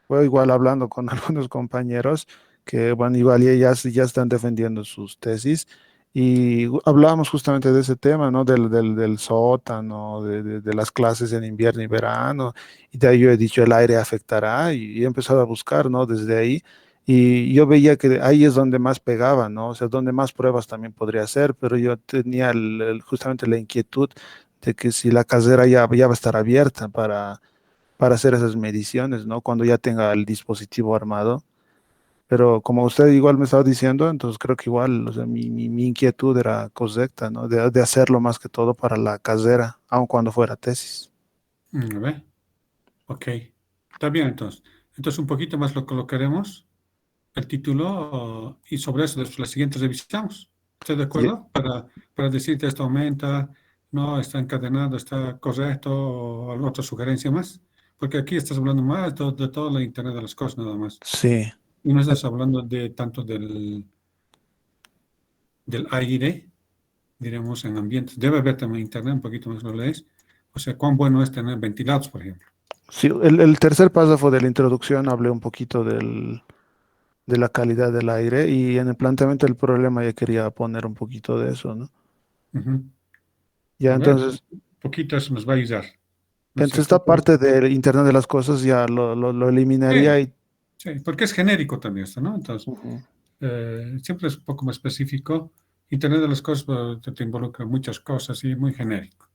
Speaker 3: fue igual hablando con algunos compañeros que, bueno, igual ya están defendiendo sus tesis y hablábamos justamente de ese tema, ¿no? Del sótano, de las clases en invierno y verano, y de ahí yo he dicho, el aire afectará y he empezado a buscar, ¿no? Desde ahí. Y yo veía que ahí es donde más pegaba, ¿no? O sea, donde más pruebas también podría hacer, pero yo tenía justamente la inquietud de que si la casera ya va a estar abierta para hacer esas mediciones, ¿no? Cuando ya tenga el dispositivo armado. Pero como usted igual me estaba diciendo, entonces creo que igual, o sea, mi inquietud era correcta, ¿no? De hacerlo más que todo para la casera, aun cuando fuera tesis.
Speaker 2: A ver, ok. Está bien, entonces. Entonces, un poquito más lo colocaremos, el título, y sobre eso, después la siguiente revisamos. ¿Estás de
Speaker 3: Ye-
Speaker 2: acuerdo? Para decirte esto aumenta, no está encadenado, está correcto, o otra sugerencia más. Porque aquí estás hablando más de todo la Internet de las cosas, nada más.
Speaker 3: Sí.
Speaker 2: Y no estás hablando de tanto del aire, diremos, en ambientes. Debe haber también Internet, un poquito más lo lees. O sea, cuán bueno es tener ventilados, por ejemplo.
Speaker 3: Sí, el tercer párrafo de la introducción hablé un poquito de la calidad del aire y en el planteamiento del problema ya quería poner un poquito de eso, ¿no?
Speaker 2: Ujú.
Speaker 3: Ya
Speaker 2: A ver,
Speaker 3: entonces,
Speaker 2: un poquito eso nos va a ayudar, ¿no es
Speaker 3: entre
Speaker 2: cierto?
Speaker 3: esta parte del Internet de las cosas ya lo eliminaría
Speaker 2: Sí,
Speaker 3: y
Speaker 2: sí, porque es genérico también esto, ¿no? Entonces,
Speaker 3: ujú,
Speaker 2: siempre es un poco más específico. Internet de las cosas te involucra muchas cosas y es muy genérico,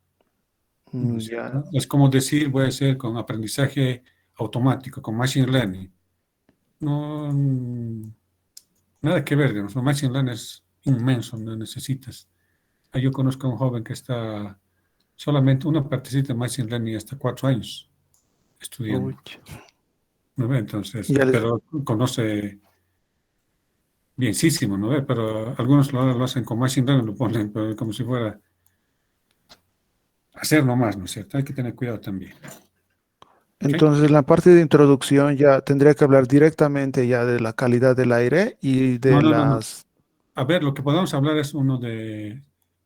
Speaker 2: ¿no es
Speaker 3: ya,
Speaker 2: cierto? Es como decir, voy a hacer con aprendizaje automático, con machine learning. No, nada que ver, digamos. El machine learning es inmenso, no necesitas. Yo conozco a un joven que está solamente una partecita de machine learning hasta 4 años
Speaker 3: uy,
Speaker 2: estudiando, ¿no ve? Entonces,
Speaker 3: ya les,
Speaker 2: pero conoce bienísimo, ¿no ve? Pero algunos lo hacen con machine learning, lo ponen pero como si fuera hacer nomás, ¿no es cierto? Hay que tener cuidado también, ¿ok?
Speaker 3: entonces la parte de introducción ya tendría que hablar directamente ya de la calidad del aire y
Speaker 2: No,
Speaker 3: de
Speaker 2: no, no, no.
Speaker 3: las,
Speaker 2: A ver, lo que podemos hablar es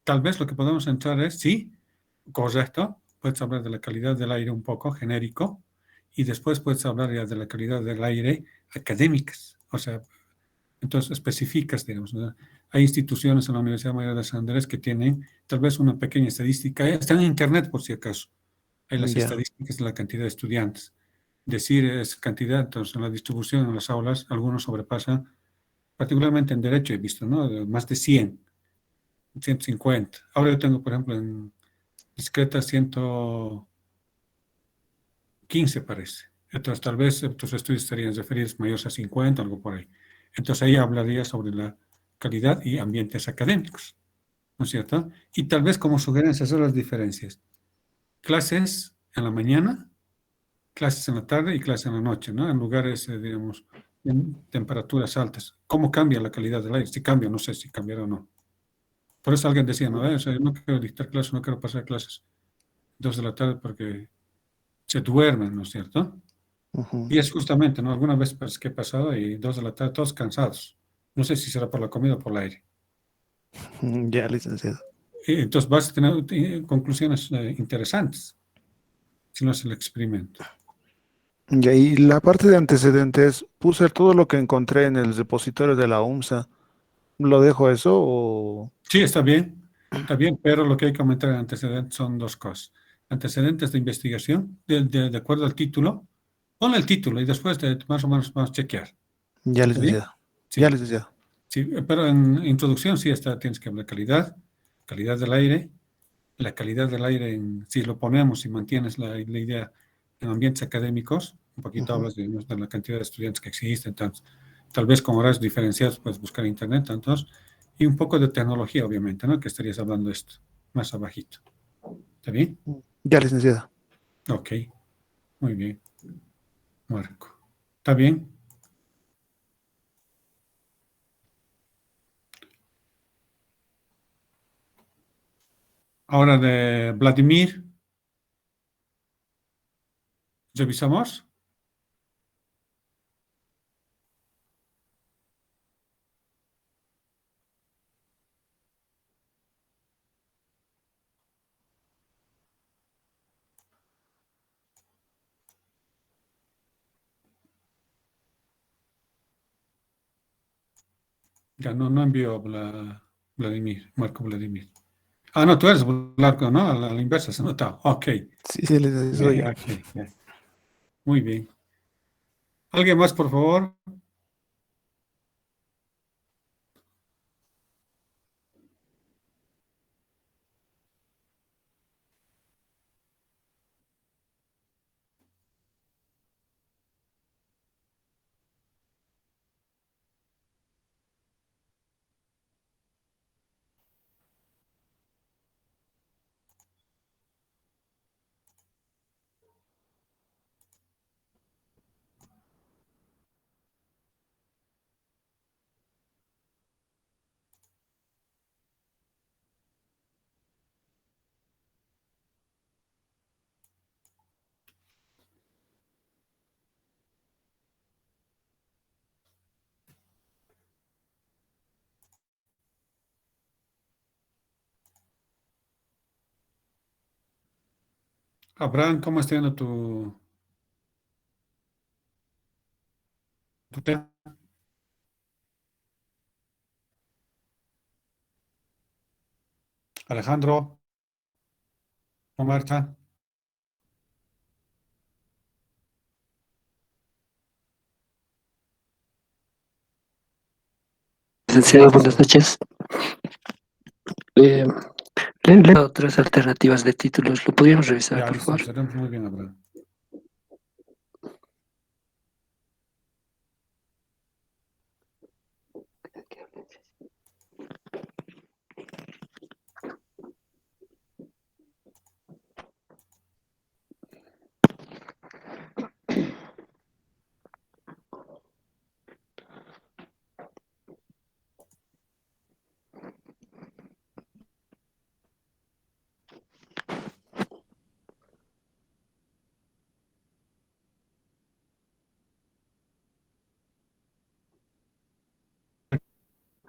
Speaker 2: tal vez lo que podemos entrar es, sí, correcto, puedes hablar de la calidad del aire un poco genérico y después puedes hablar ya de la calidad del aire académicas, o sea, entonces específicas, digamos, ¿no? Hay instituciones en la Universidad Mayor de San Andrés que tienen tal vez una pequeña estadística, están en internet por si acaso, hay las
Speaker 3: ya,
Speaker 2: estadísticas de la cantidad de estudiantes. Decir es cantidad, entonces en la distribución en las aulas, algunos sobrepasan, particularmente en derecho he visto, ¿no? Más de 100, 150. Ahora yo tengo, por ejemplo, en discreta 115 parece. Entonces tal vez tus estudios estarían referidos mayores a 50, algo por ahí. Entonces ahí hablaría sobre la calidad y ambientes académicos, ¿no es cierto? Y tal vez como sugerencia hacer las diferencias. Clases en la mañana, clases en la tarde y clases en la noche, ¿no? En lugares, digamos, en temperaturas altas. ¿Cómo cambia la calidad del aire? Si cambia, no sé si cambiará o no. Por eso alguien decía, no, o sea, no quiero dictar clases, no quiero pasar clases 2 de la tarde porque se duermen, ¿no es cierto?
Speaker 3: Ujú.
Speaker 2: Y es justamente, ¿no? Alguna vez pues, que he pasado y 2 de la tarde, todos cansados. No sé si será por la comida o por el aire.
Speaker 3: Ya, licenciado.
Speaker 2: Y entonces vas a tener conclusiones interesantes si no haces el experimento.
Speaker 3: Y ahí la parte de antecedentes, puse todo lo que encontré en el repositorio de la UMSA. ¿Lo dejo eso o...?
Speaker 2: Sí, está bien, pero lo que hay que aumentar en antecedentes son 2 cosas. Antecedentes de investigación, de acuerdo al título. Ponle el título y después más o menos vamos a chequear.
Speaker 3: Ya,
Speaker 2: ¿Está bien?
Speaker 3: licenciado. Ya,
Speaker 2: Sí,
Speaker 3: licenciado.
Speaker 2: sí, pero en introducción sí tienes que hablar de calidad del aire. La calidad del aire, si lo ponemos y mantienes la idea en ambientes académicos, un poquito
Speaker 3: Ujú.
Speaker 2: hablas de la cantidad de estudiantes que existen, tal vez con horarios diferenciados puedes buscar en internet, tantos, y un poco de tecnología, obviamente, ¿no? Que estarías hablando esto, más abajito. ¿Está bien?
Speaker 3: Ya, licenciado.
Speaker 2: Ok, muy bien, Marco. ¿Está bien? Ahora de Vladimir, ¿revisamos? Ya no envió Vladimir, Marco Vladimir. Ah, no, tú eres Blanco, ¿no? A la inversa se nota. Ok.
Speaker 3: Sí, sí, licenciado, soy yo.
Speaker 2: Ok, ya. Muy bien. ¿Alguien más, por favor? Abraham, ¿cómo está yendo tu tema? Alejandro, o Marta.
Speaker 4: Licenciado, buenas noches. Eh, le he dado otras alternativas de títulos. ¿Lo podríamos revisar,
Speaker 2: Ya,
Speaker 4: por
Speaker 2: listo,
Speaker 4: favor?
Speaker 2: seremos muy bien, Abraham.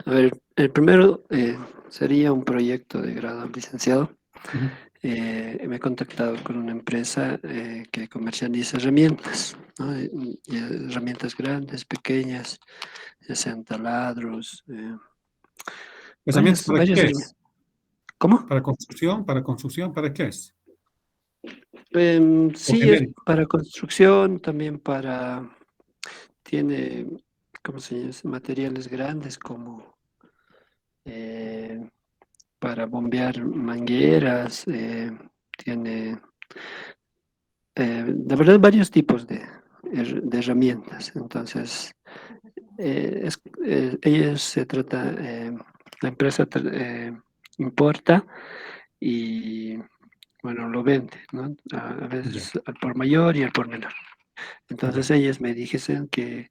Speaker 4: A ver, el primero sería un proyecto de grado licenciado.
Speaker 2: Ujú.
Speaker 4: Me he contactado con una empresa que comercializa herramientas, ¿no? Y herramientas grandes, pequeñas, ya sean taladros,
Speaker 2: ¿Pensamientos para
Speaker 4: varias
Speaker 2: qué
Speaker 4: herramientas.
Speaker 2: es?
Speaker 4: ¿Cómo?
Speaker 2: ¿Para construcción? ¿Para construcción? ¿Para qué es? ¿O
Speaker 4: Sí, es
Speaker 2: genérico?
Speaker 4: para construcción, también tiene, ¿cómo se llama? Materiales grandes como eh, para bombear mangueras, tiene, la verdad, varios tipos de herramientas. Entonces, ellos se trata, la empresa importa y, bueno, lo vende, ¿no? A
Speaker 2: Ya,
Speaker 4: veces al por mayor y al por menor.
Speaker 2: ya.
Speaker 4: Entonces, ellos me dijeron que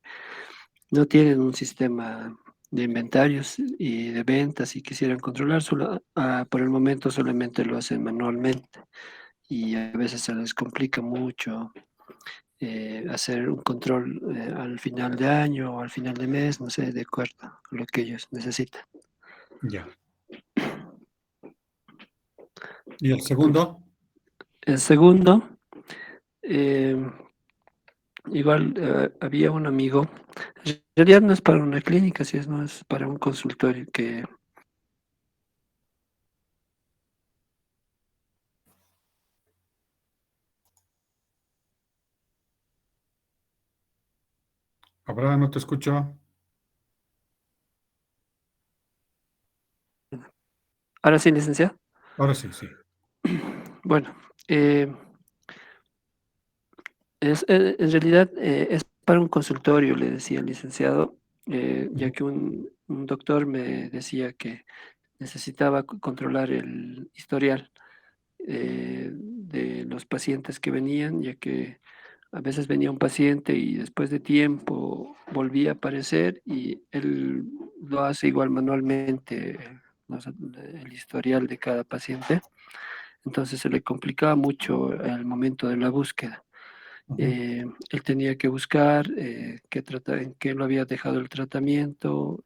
Speaker 4: no tienen un sistema de inventarios y de ventas y quisieran controlar, solo, por el momento solamente lo hacen manualmente y a veces se les complica mucho hacer un control al final de año o al final de mes, no sé, de acuerdo a lo que ellos necesitan.
Speaker 2: Ya. ¿Y el segundo?
Speaker 4: El segundo, eh, igual había un amigo, en realidad no es para una clínica, si es, no es para un consultorio que
Speaker 2: Ahora no te escucho.
Speaker 4: ahora sí, licenciado.
Speaker 2: Ahora sí, sí.
Speaker 4: Bueno, en realidad es para un consultorio, le decía el licenciado, ya
Speaker 2: Ujú.
Speaker 4: que un doctor me decía que necesitaba controlar el historial de los pacientes que venían, ya que a veces venía un paciente y después de tiempo volvía a aparecer y él lo hace igual manualmente, el historial de cada paciente. Entonces se le complicaba mucho el momento de la búsqueda.
Speaker 2: Ujú.
Speaker 4: Él tenía que buscar en qué lo había dejado el tratamiento,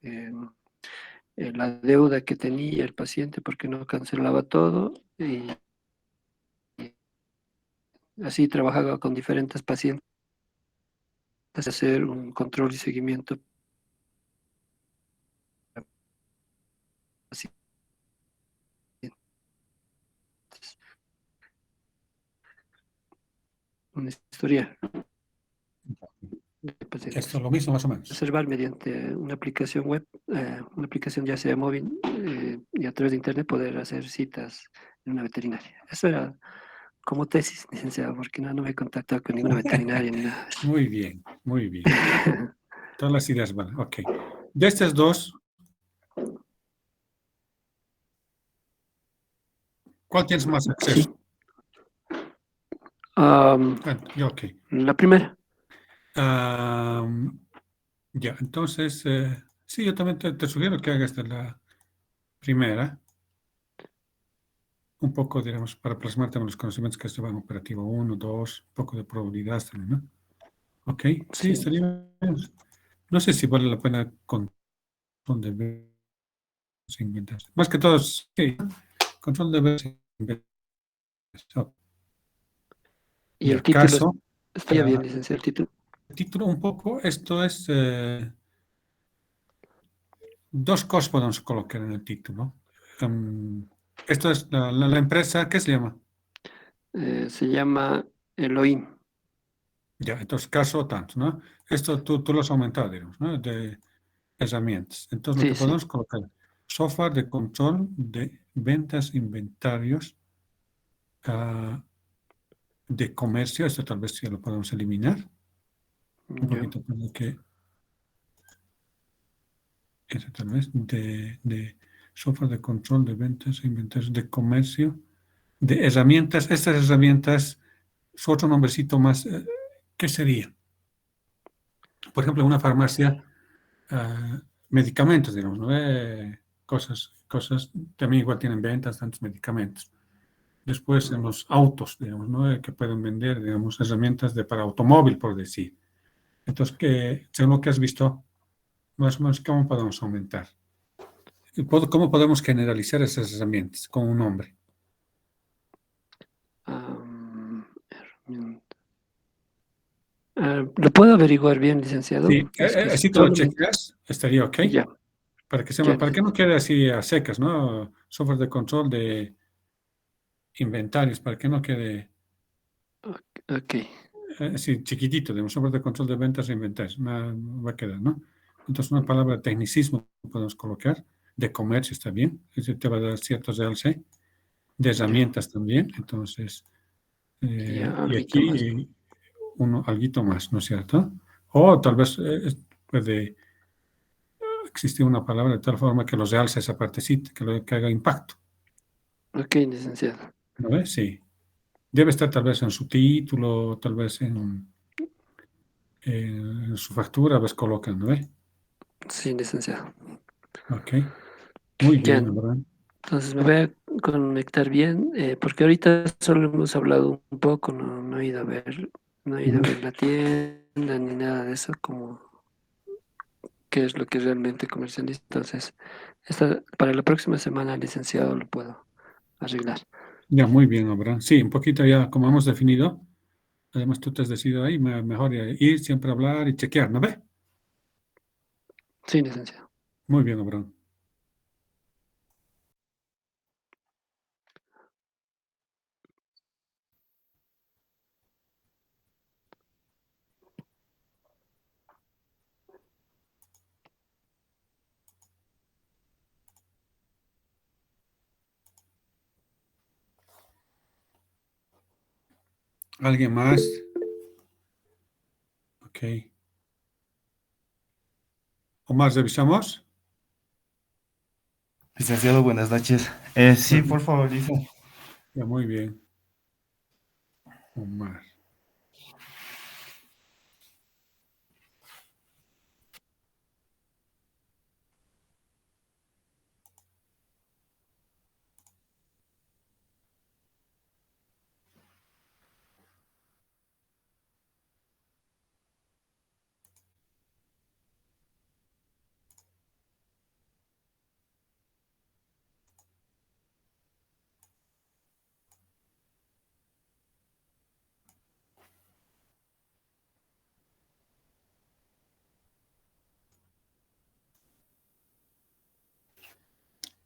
Speaker 4: la deuda que tenía el paciente porque no cancelaba todo y así trabajaba con diferentes pacientes, hacer un control y seguimiento pacientes, una historia de
Speaker 2: Esto es
Speaker 4: pacientes.
Speaker 2: lo mismo, más o menos.
Speaker 4: Reservar mediante una aplicación web, una aplicación ya sea móvil y a través de internet poder hacer citas en una veterinaria. Eso era como tesis, licenciado, porque no me he contactado con ninguna veterinaria ni nada de eso.
Speaker 2: Muy bien, muy bien. Todas las ideas van. Ok. De estas dos, ¿cuál tienes más
Speaker 4: Sí.
Speaker 2: acceso? Ya, ok.
Speaker 4: La primera.
Speaker 2: Am, ya, entonces, sí, yo también te sugiero que hagas de la primera, un poco, digamos, para plasmarte en los conocimientos que se van operativo 1, 2, un poco de probabilidad también, ¿no? Ok, sí,
Speaker 4: Sí.
Speaker 2: estaría bien. No sé si vale la pena control de ver sin inventar. Más que todo, sí, control de ver sin inventar.
Speaker 4: Y
Speaker 2: Y
Speaker 4: el título
Speaker 2: acaso,
Speaker 4: estaría bien, licenciado, el título.
Speaker 2: el título un poco, esto es, dos cosas podemos colocar en el título. Esto es la empresa, ¿qué se llama?
Speaker 4: Se llama Elohim.
Speaker 2: Ya, entonces, caso tanto, ¿no? Esto tú lo has aumentado, digamos, ¿no? De herramientas. Entonces, lo
Speaker 4: Sí,
Speaker 2: que
Speaker 4: sí.
Speaker 2: podemos colocar, software de control de ventas, inventarios, de comercio, esto tal vez sí lo podemos eliminar, un
Speaker 4: Ya.
Speaker 2: poquito para que, eso tal vez, de software de control de ventas, inventarios, de comercio, de herramientas. Estas herramientas, su otro nombrecito más, ¿qué sería? Por ejemplo, en una farmacia, medicamentos, digamos, ¿no? Cosas, también igual tienen ventas, tantos medicamentos. Después en los autos, digamos, ¿no? Que pueden vender, digamos, herramientas para automóvil, por decir. Entonces, según lo que has visto, más o menos, ¿cómo podemos aumentar? ¿Cómo podemos generalizar esas herramientas con un nombre?
Speaker 4: Herramienta. ¿Lo puedo averiguar bien, licenciado?
Speaker 2: Sí,
Speaker 4: Porque es que
Speaker 2: así te lo
Speaker 4: solamente...
Speaker 2: chequeas, estaría ok.
Speaker 4: Ya, ya,
Speaker 2: Para que no quede así a secas, ¿no? Software de control de inventarios, para que no quede
Speaker 4: ok.
Speaker 2: así chiquitito, de un software de control de ventas e inventarios. Va a quedar, ¿no? Entonces, una palabra de tecnicismo podemos colocar, de comercio está bien, ese te va a dar ciertos realce, de
Speaker 4: Ya,
Speaker 2: herramientas también, entonces,
Speaker 4: ya,
Speaker 2: y
Speaker 4: algo más.
Speaker 2: aquí alguito más, ¿no es cierto? O tal vez puede existir una palabra de tal forma que los realce esa partecita, que haga impacto,
Speaker 4: Ok, licenciado.
Speaker 2: ¿no ves? Sí. Debe estar tal vez en su título, tal vez en En su factura vas colocando, ¿eh?
Speaker 4: Sí, licenciado.
Speaker 2: Ok. Muy
Speaker 4: Ya,
Speaker 2: bien, Abraham.
Speaker 4: entonces me voy a conectar bien, porque ahorita solo hemos hablado un poco, no he ido a ver, no he ido a
Speaker 2: Ujú.
Speaker 4: ver la tienda ni nada de eso, como qué es lo que realmente comercializa. Entonces, para la próxima semana, licenciado, lo puedo arreglar.
Speaker 2: Ya, muy bien, Abraham. Sí, un poquito ya, como hemos definido. Además, tú te has decidido ahí, mejor ir, siempre hablar y chequear, ¿no ve?
Speaker 4: Sí, licenciado.
Speaker 2: Muy bien, Abraham. ¿Alguien más? Ok. Omar, ¿revisamos?
Speaker 5: Licenciado, buenas noches. Sí, por favor, dice.
Speaker 2: Ya, muy bien. Omar.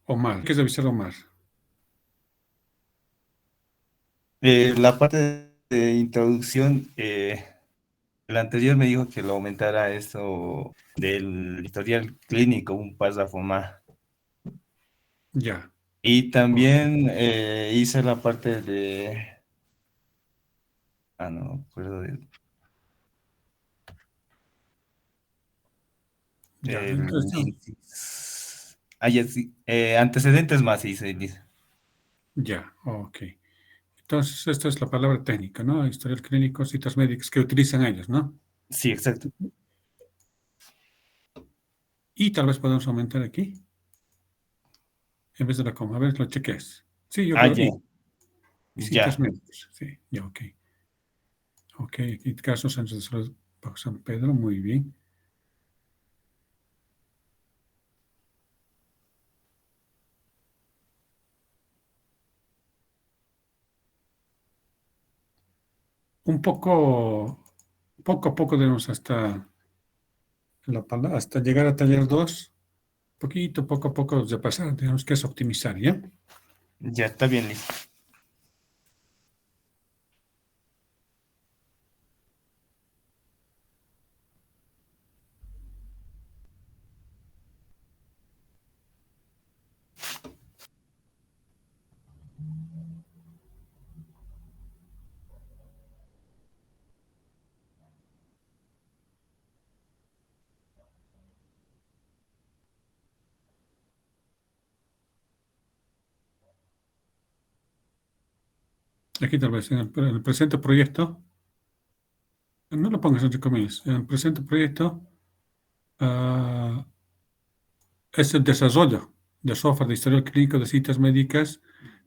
Speaker 2: Omar. ¿Qué es revisar, Omar?
Speaker 5: La parte de introducción, el anterior me dijo que lo aumentara esto del historial clínico, un párrafo más.
Speaker 2: Ya.
Speaker 5: Y
Speaker 2: Ok.
Speaker 5: también hice la parte de... no me acuerdo
Speaker 2: Ya.
Speaker 5: del...
Speaker 2: Entonces,
Speaker 5: ya, sí, antecedentes más, dice.
Speaker 2: ya. Ok. Entonces, esta es la palabra técnica, ¿no? Historial clínico, citas médicas que utilizan ellos, ¿no?
Speaker 5: Sí, exacto.
Speaker 2: Y tal vez podemos aumentar aquí, en vez de la coma. A ver, lo cheques. Sí, yo veo
Speaker 5: Ya,
Speaker 2: y citas
Speaker 5: ya.
Speaker 2: médicas. Sí, ya, ok. Ok, aquí casos antes de Salud bajo San Pedro, muy bien. Poco a poco debemos hasta llegar a taller 2, poquito, poco a poco de pasar, tenemos que es optimizar, ¿ya?
Speaker 5: Ya, está bien, listo.
Speaker 2: Aquí tal vez en el presente proyecto, no lo pongas entre comillas, en el presente proyecto ah, es el desarrollo de software de historial clínico de citas médicas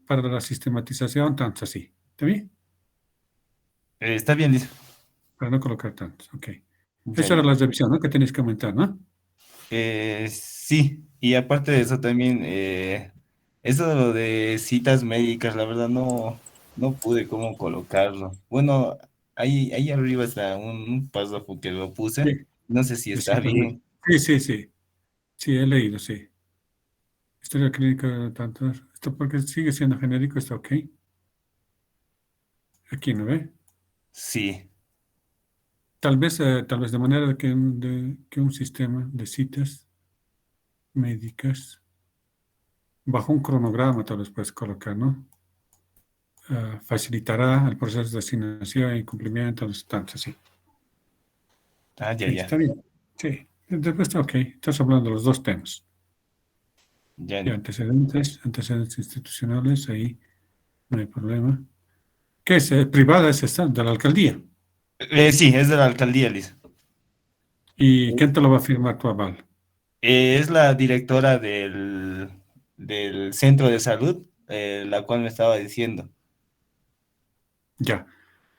Speaker 2: para la sistematización, tanto así. ¿Está bien?
Speaker 5: Está bien, listo.
Speaker 2: Para no colocar tantos, ok.
Speaker 5: Ya,
Speaker 2: Esa era
Speaker 5: ya.
Speaker 2: la revisión, ¿no? Que tenéis que aumentar, ¿no?
Speaker 5: Sí, y aparte de eso también, eso de lo de citas médicas, la verdad no pude cómo colocarlo. Bueno, ahí arriba está un párrafo que lo puse,
Speaker 2: Sí,
Speaker 5: no sé si
Speaker 2: de
Speaker 5: está
Speaker 2: citas médicas.
Speaker 5: bien.
Speaker 2: Sí, sí, sí. Sí, he leído, sí. Historia clínica, tanto. Esto porque sigue siendo genérico, está ok. Aquí, ¿no ve?
Speaker 5: Sí,
Speaker 2: Tal vez de manera que un sistema de citas médicas, bajo un cronograma, tal vez puedes colocar, ¿no? Facilitará el proceso de asignación y cumplimiento de los tantos, así.
Speaker 5: ya,
Speaker 2: Ok,
Speaker 5: ya,
Speaker 2: está bien. Sí, después está ok. Estás hablando de los dos temas.
Speaker 5: ya.
Speaker 2: Y antecedentes institucionales, ahí no hay problema. ¿Qué es? ¿Privada es esta? De la alcaldía.
Speaker 5: Sí, es de la alcaldía, Liz.
Speaker 2: ¿Y quién te lo va a firmar tu aval?
Speaker 5: Es la directora del centro de salud, la cual me estaba diciendo.
Speaker 2: Ya.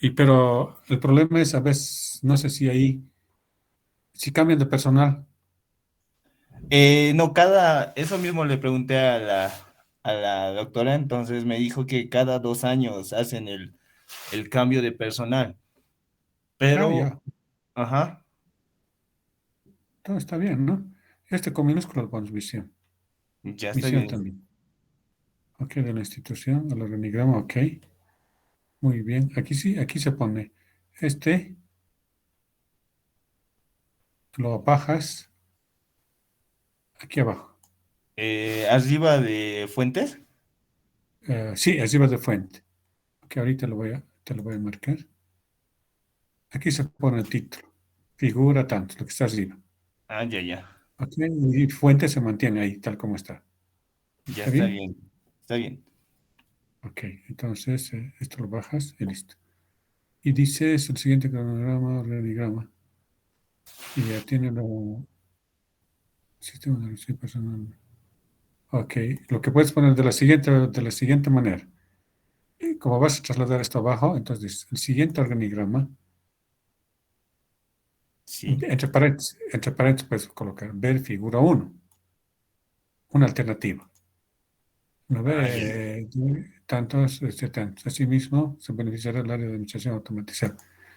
Speaker 2: Y pero el problema es, a veces, no sé si ahí, si cambian de personal.
Speaker 5: No, eso mismo le pregunté a la doctora, entonces me dijo que cada 2 años hacen el cambio de personal,
Speaker 2: Ah,
Speaker 5: pero,
Speaker 2: ya.
Speaker 5: ajá,
Speaker 2: Todo está bien, ¿no? Este con minúsculas pones visión.
Speaker 5: ya está
Speaker 2: Visión
Speaker 5: bien.
Speaker 2: también. Ok, de la institución, al organigrama, ok. Muy bien. Aquí sí, aquí se pone. Este, lo bajas aquí abajo.
Speaker 5: Arriba de Fuentes.
Speaker 2: Sí, arriba de fuente. Ok, ahorita te lo voy a marcar. Aquí se pone el título. Figura tanto, lo que está arriba.
Speaker 5: Ah, ya, ya,
Speaker 2: Ok, y fuente se mantiene ahí, tal como está.
Speaker 5: ya
Speaker 2: ¿Está
Speaker 5: está
Speaker 2: bien?
Speaker 5: bien, está bien.
Speaker 2: Ok, entonces esto lo bajas y listo. Y dices el siguiente cronograma, organigrama. Y ya tiene lo sistema de relación personal. Ok, lo que puedes poner de la siguiente manera. Como vas a trasladar esto abajo, entonces el siguiente organigrama,
Speaker 5: Sí.
Speaker 2: entre paréntesis puedes colocar ver figura uno, una alternativa. ¿No
Speaker 5: Ah, ya, ya.
Speaker 2: ve? Tantos. Asimismo, se beneficiará el área de administración automatizada.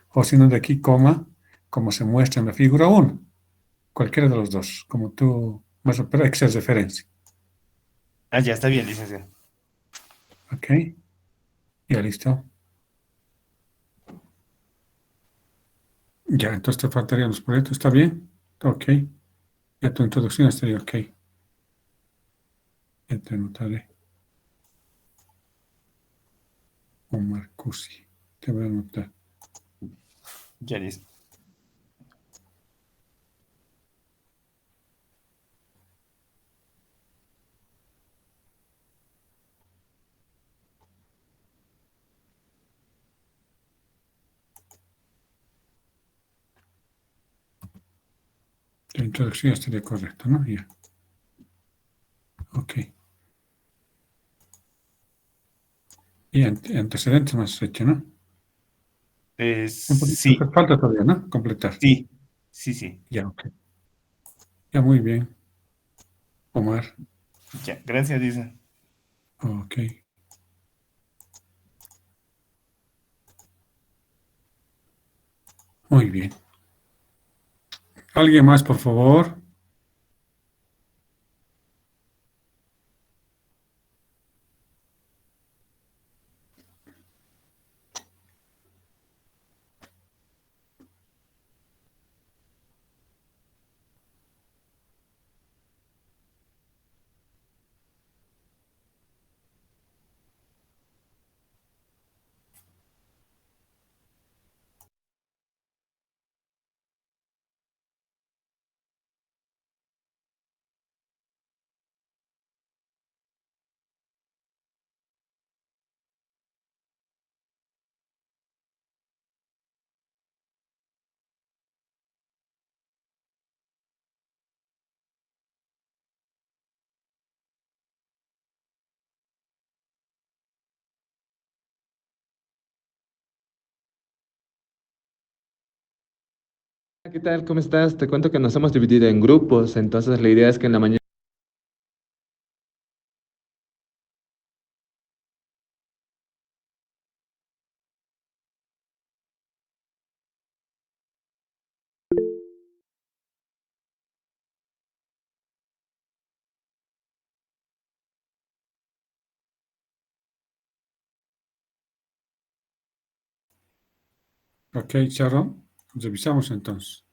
Speaker 2: O si no, de aquí, coma, como se muestra en la figura uno. Cualquiera de los dos, como tú, más o pero hay que hacer referencia.
Speaker 5: Ah, ya está bien, licenciado.
Speaker 2: ¿Ok? Ya listo. Ya, entonces te faltarían los proyectos. ¿Está bien? Ok. Ya tu introducción estaría ok. Ya te anotaré. Omar Cusi. Te voy a anotar.
Speaker 5: Ya listo.
Speaker 2: La introducción estaría correcta, ¿no? Ya. Ok. Y antecedentes más hecho, ¿no? Un poquito,
Speaker 5: Sí,
Speaker 2: falta todavía, ¿no? Completar.
Speaker 5: sí, sí, sí.
Speaker 2: Ya, ok. Ya, muy bien. Omar.
Speaker 5: Ya, gracias, dice.
Speaker 2: Ok. Muy bien. ¿Alguien más, por favor?
Speaker 6: ¿Qué tal? ¿Cómo estás? Te cuento que nos hemos dividido en grupos, entonces la idea es que en la mañana...
Speaker 2: Ok, Sharon. Revisamos entonces.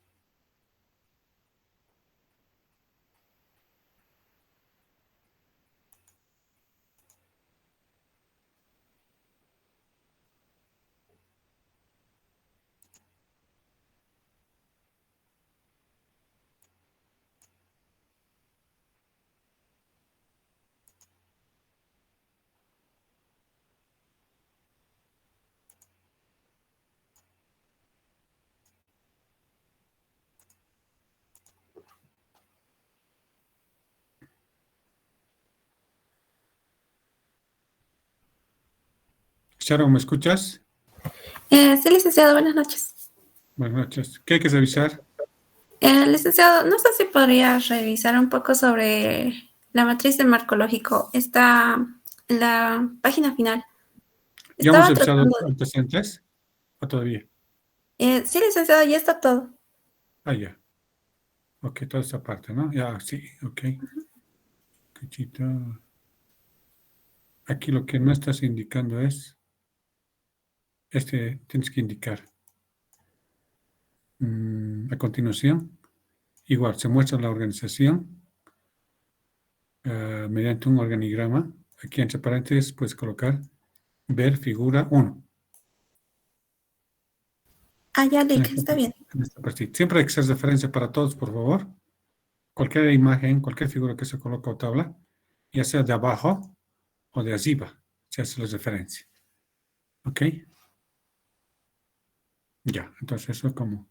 Speaker 2: Sharon, ¿me escuchas?
Speaker 7: Sí, licenciado, buenas noches.
Speaker 2: Buenas noches. ¿Qué hay que revisar?
Speaker 7: Licenciado, no sé si podría revisar un poco sobre la matriz del marco lógico. Está en la página final.
Speaker 2: ¿Ya hemos
Speaker 7: Estaba
Speaker 2: revisado
Speaker 7: tratando
Speaker 2: antecedentes? ¿O todavía?
Speaker 7: sí, licenciado, ya está todo.
Speaker 2: Ah, ya. Ok, toda esta parte, ¿no? Ya, sí, ok. Cachito. Aquí lo que no estás indicando es, tienes que indicar. A continuación, igual, se muestra la organización mediante un organigrama. Aquí entre paréntesis puedes colocar ver figura 1.
Speaker 7: Ah, ya,
Speaker 2: En
Speaker 7: Lick, está bien.
Speaker 2: esta partida. Siempre hay que hacer referencia para todos, por favor. Cualquier imagen, cualquier figura que se coloca o tabla, ya sea de abajo o de arriba, se hace la referencia. ¿Ok? Ya, entonces eso como,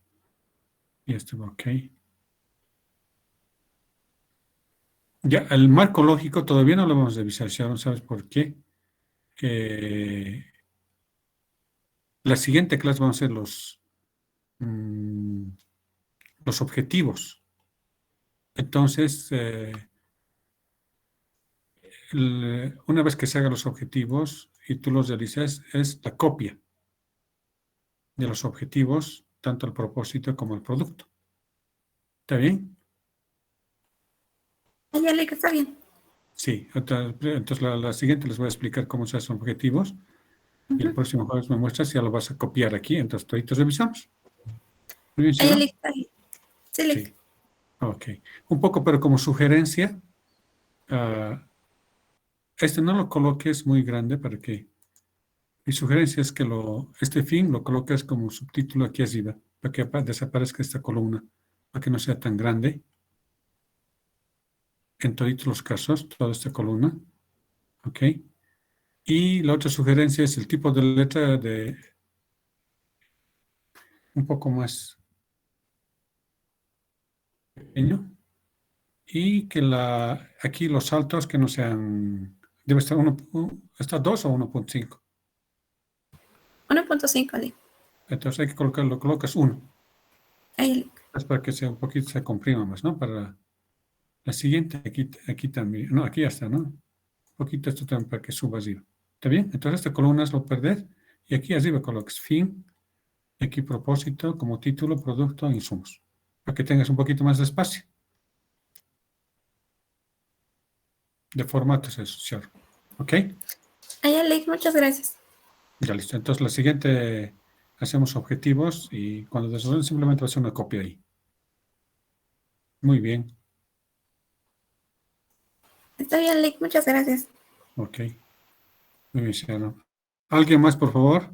Speaker 2: y esto va ok. Ya, el marco lógico todavía no lo vamos a revisar, Sharon, ¿sabes por qué? La siguiente clase van a ser los objetivos. Entonces, una vez que se hagan los objetivos y tú los realices, es la copia de los objetivos, tanto el propósito como el producto. ¿Está bien?
Speaker 7: Ah, ya, Lick, está bien.
Speaker 2: Sí. Entonces la siguiente les voy a explicar cómo se hacen objetivos y el próximo jueves me muestras si ya lo vas a copiar aquí. Entonces, toditos revisamos. Muy bien,
Speaker 7: Ah, ya,
Speaker 2: Sharon.
Speaker 7: Lick, está bien. Sí, Lick.
Speaker 2: Sí. Ok. Un poco, pero como sugerencia, ah, este no lo coloques muy grande para que. Mi sugerencia es que este fin lo coloques como subtítulo aquí arriba, para que desaparezca esta columna, para que no sea tan grande. En todos los casos, toda esta columna. ¿Ok? Y la otra sugerencia es el tipo de letra de un poco más pequeño y que aquí los saltos que no sean, debe estar ¿está 2 o 1.5?
Speaker 7: 1.5, Lick.
Speaker 2: Entonces hay que lo colocas 1.
Speaker 7: Ahí, Lick.
Speaker 2: Es para que sea un poquito, se comprima más, ¿no? Para la siguiente, aquí también, no, aquí ya está, ¿no? Un poquito esto también para que suba arriba. ¿Está bien? Entonces esta columna es lo perder y aquí arriba colocas fin, y aquí propósito como título, producto, insumos, para que tengas un poquito más de espacio. De formatos eso, Sharon. ¿Ok?
Speaker 7: Ah, ya, Lick, muchas gracias.
Speaker 2: Ya listo. Entonces la siguiente hacemos objetivos y cuando desarrollen simplemente va a ser una copia ahí. Muy bien.
Speaker 7: Está bien, Lick, muchas gracias.
Speaker 2: Ok. Muy bien, Sharon. ¿Alguien más, por favor?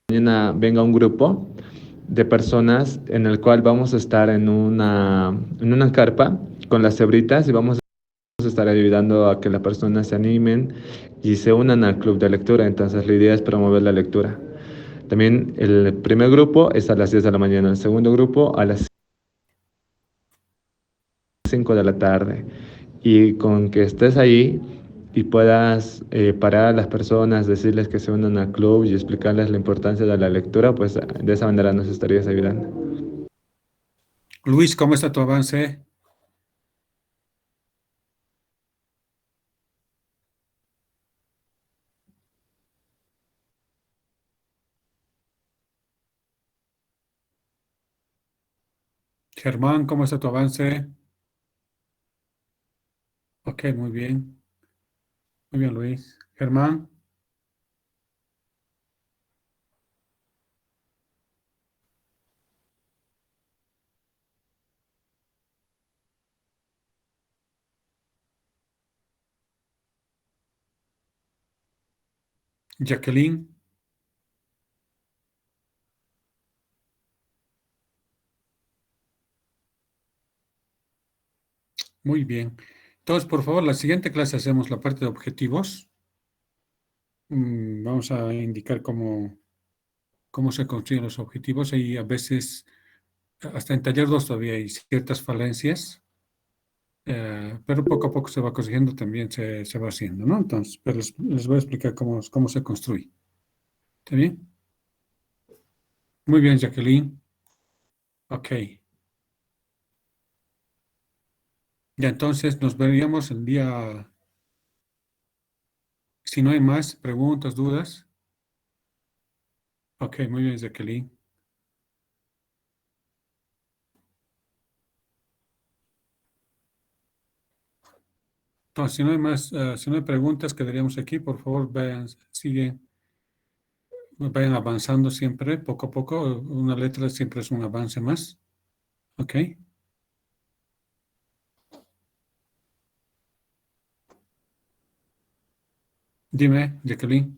Speaker 6: Mañana venga un grupo de personas en el cual vamos a estar en una carpa con las cebritas y vamos a estar ayudando a que las personas se animen y se unan al club de lectura. Entonces la idea es promover la lectura. También el primer grupo es a las 10 de la mañana, el segundo grupo a las 5 de la tarde. Y con que estés ahí y puedas parar a las personas, decirles que se unan al club y explicarles la importancia de la lectura, pues de esa manera nos estarías ayudando.
Speaker 2: Luis, ¿cómo está tu avance? Germán, ¿cómo está tu avance? Ok, muy bien. Muy bien, Luis. Germán, Jacqueline, Muy bien. Entonces, por favor, la siguiente clase hacemos la parte de objetivos. Vamos a indicar cómo se construyen los objetivos y a veces, hasta en taller 2 todavía hay ciertas falencias, pero poco a poco se va corrigiendo, también se va haciendo, ¿no? Entonces, pero les voy a explicar cómo se construye. ¿Está bien? Muy bien, Jacqueline. Ok. Ya entonces nos veríamos el día, si no hay más preguntas, dudas. Ok, muy bien, Jacqueline. Entonces, si no hay más, si no hay preguntas, quedaríamos aquí. Por favor, vayan avanzando siempre, poco a poco. Una letra siempre es un avance más. Ok. Dime, Jacqueline.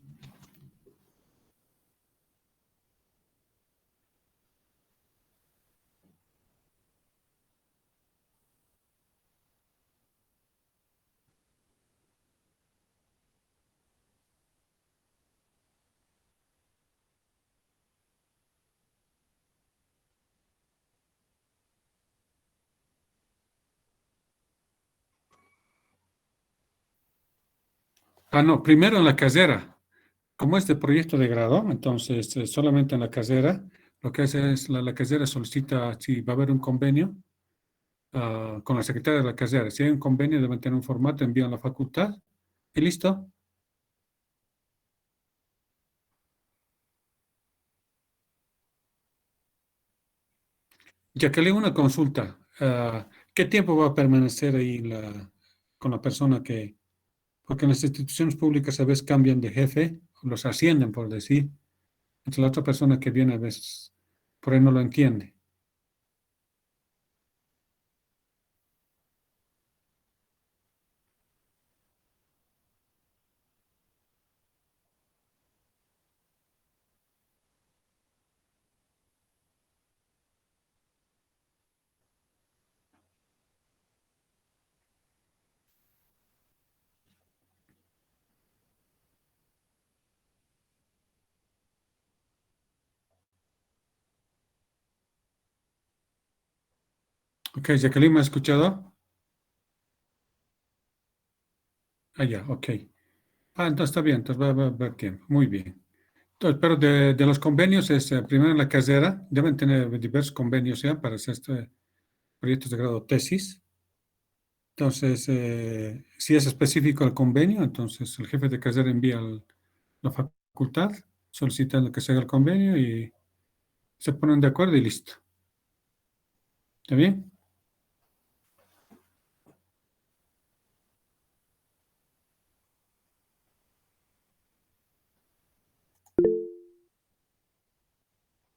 Speaker 2: Ah, no, primero en la casera. Como este proyecto de grado, entonces solamente en la casera, lo que hace es la casera solicita si va a haber un convenio con la secretaria de la casera. Si hay un convenio, deben tener un formato, envían a la facultad y listo. Jacqueline, una consulta. ¿Qué tiempo va a permanecer ahí con la persona que... Porque en las instituciones públicas a veces cambian de jefe, los ascienden, por decir. Entonces la otra persona que viene a veces por ahí no lo entiende. Ok, Jacqueline, ¿me ha escuchado? Ah, ya, ok. Ah, entonces está bien, entonces va a haber tiempo. Muy bien. Entonces, pero de los convenios es primero en la casera, deben tener diversos convenios ya para hacer proyectos de grado tesis. Entonces, si es específico el convenio, entonces el jefe de casera envía a la facultad solicitando que se haga el convenio y se ponen de acuerdo y listo. ¿Está bien?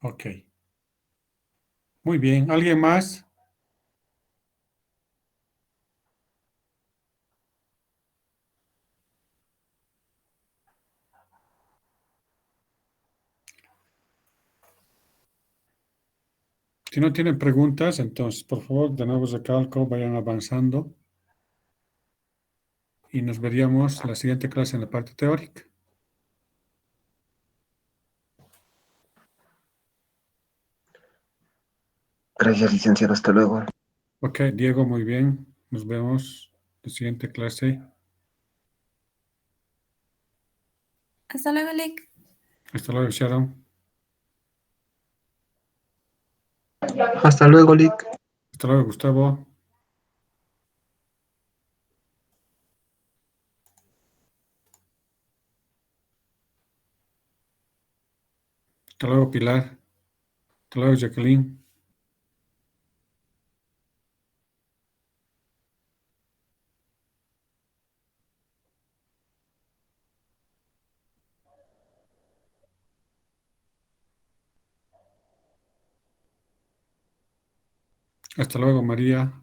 Speaker 2: Ok. Muy bien. ¿Alguien más? Si no tienen preguntas, entonces, por favor, de nuevo recalco, vayan avanzando y nos veríamos la siguiente clase en la parte teórica.
Speaker 1: Gracias, licenciado. Hasta luego.
Speaker 2: Ok, Diego, muy bien. Nos vemos en la siguiente clase.
Speaker 7: Hasta luego, Lick.
Speaker 2: Hasta luego, Sharon.
Speaker 1: Hasta luego, Lick.
Speaker 2: Hasta luego, Gustavo. Hasta luego, Pilar. Hasta luego, Jacqueline. Hasta luego, María.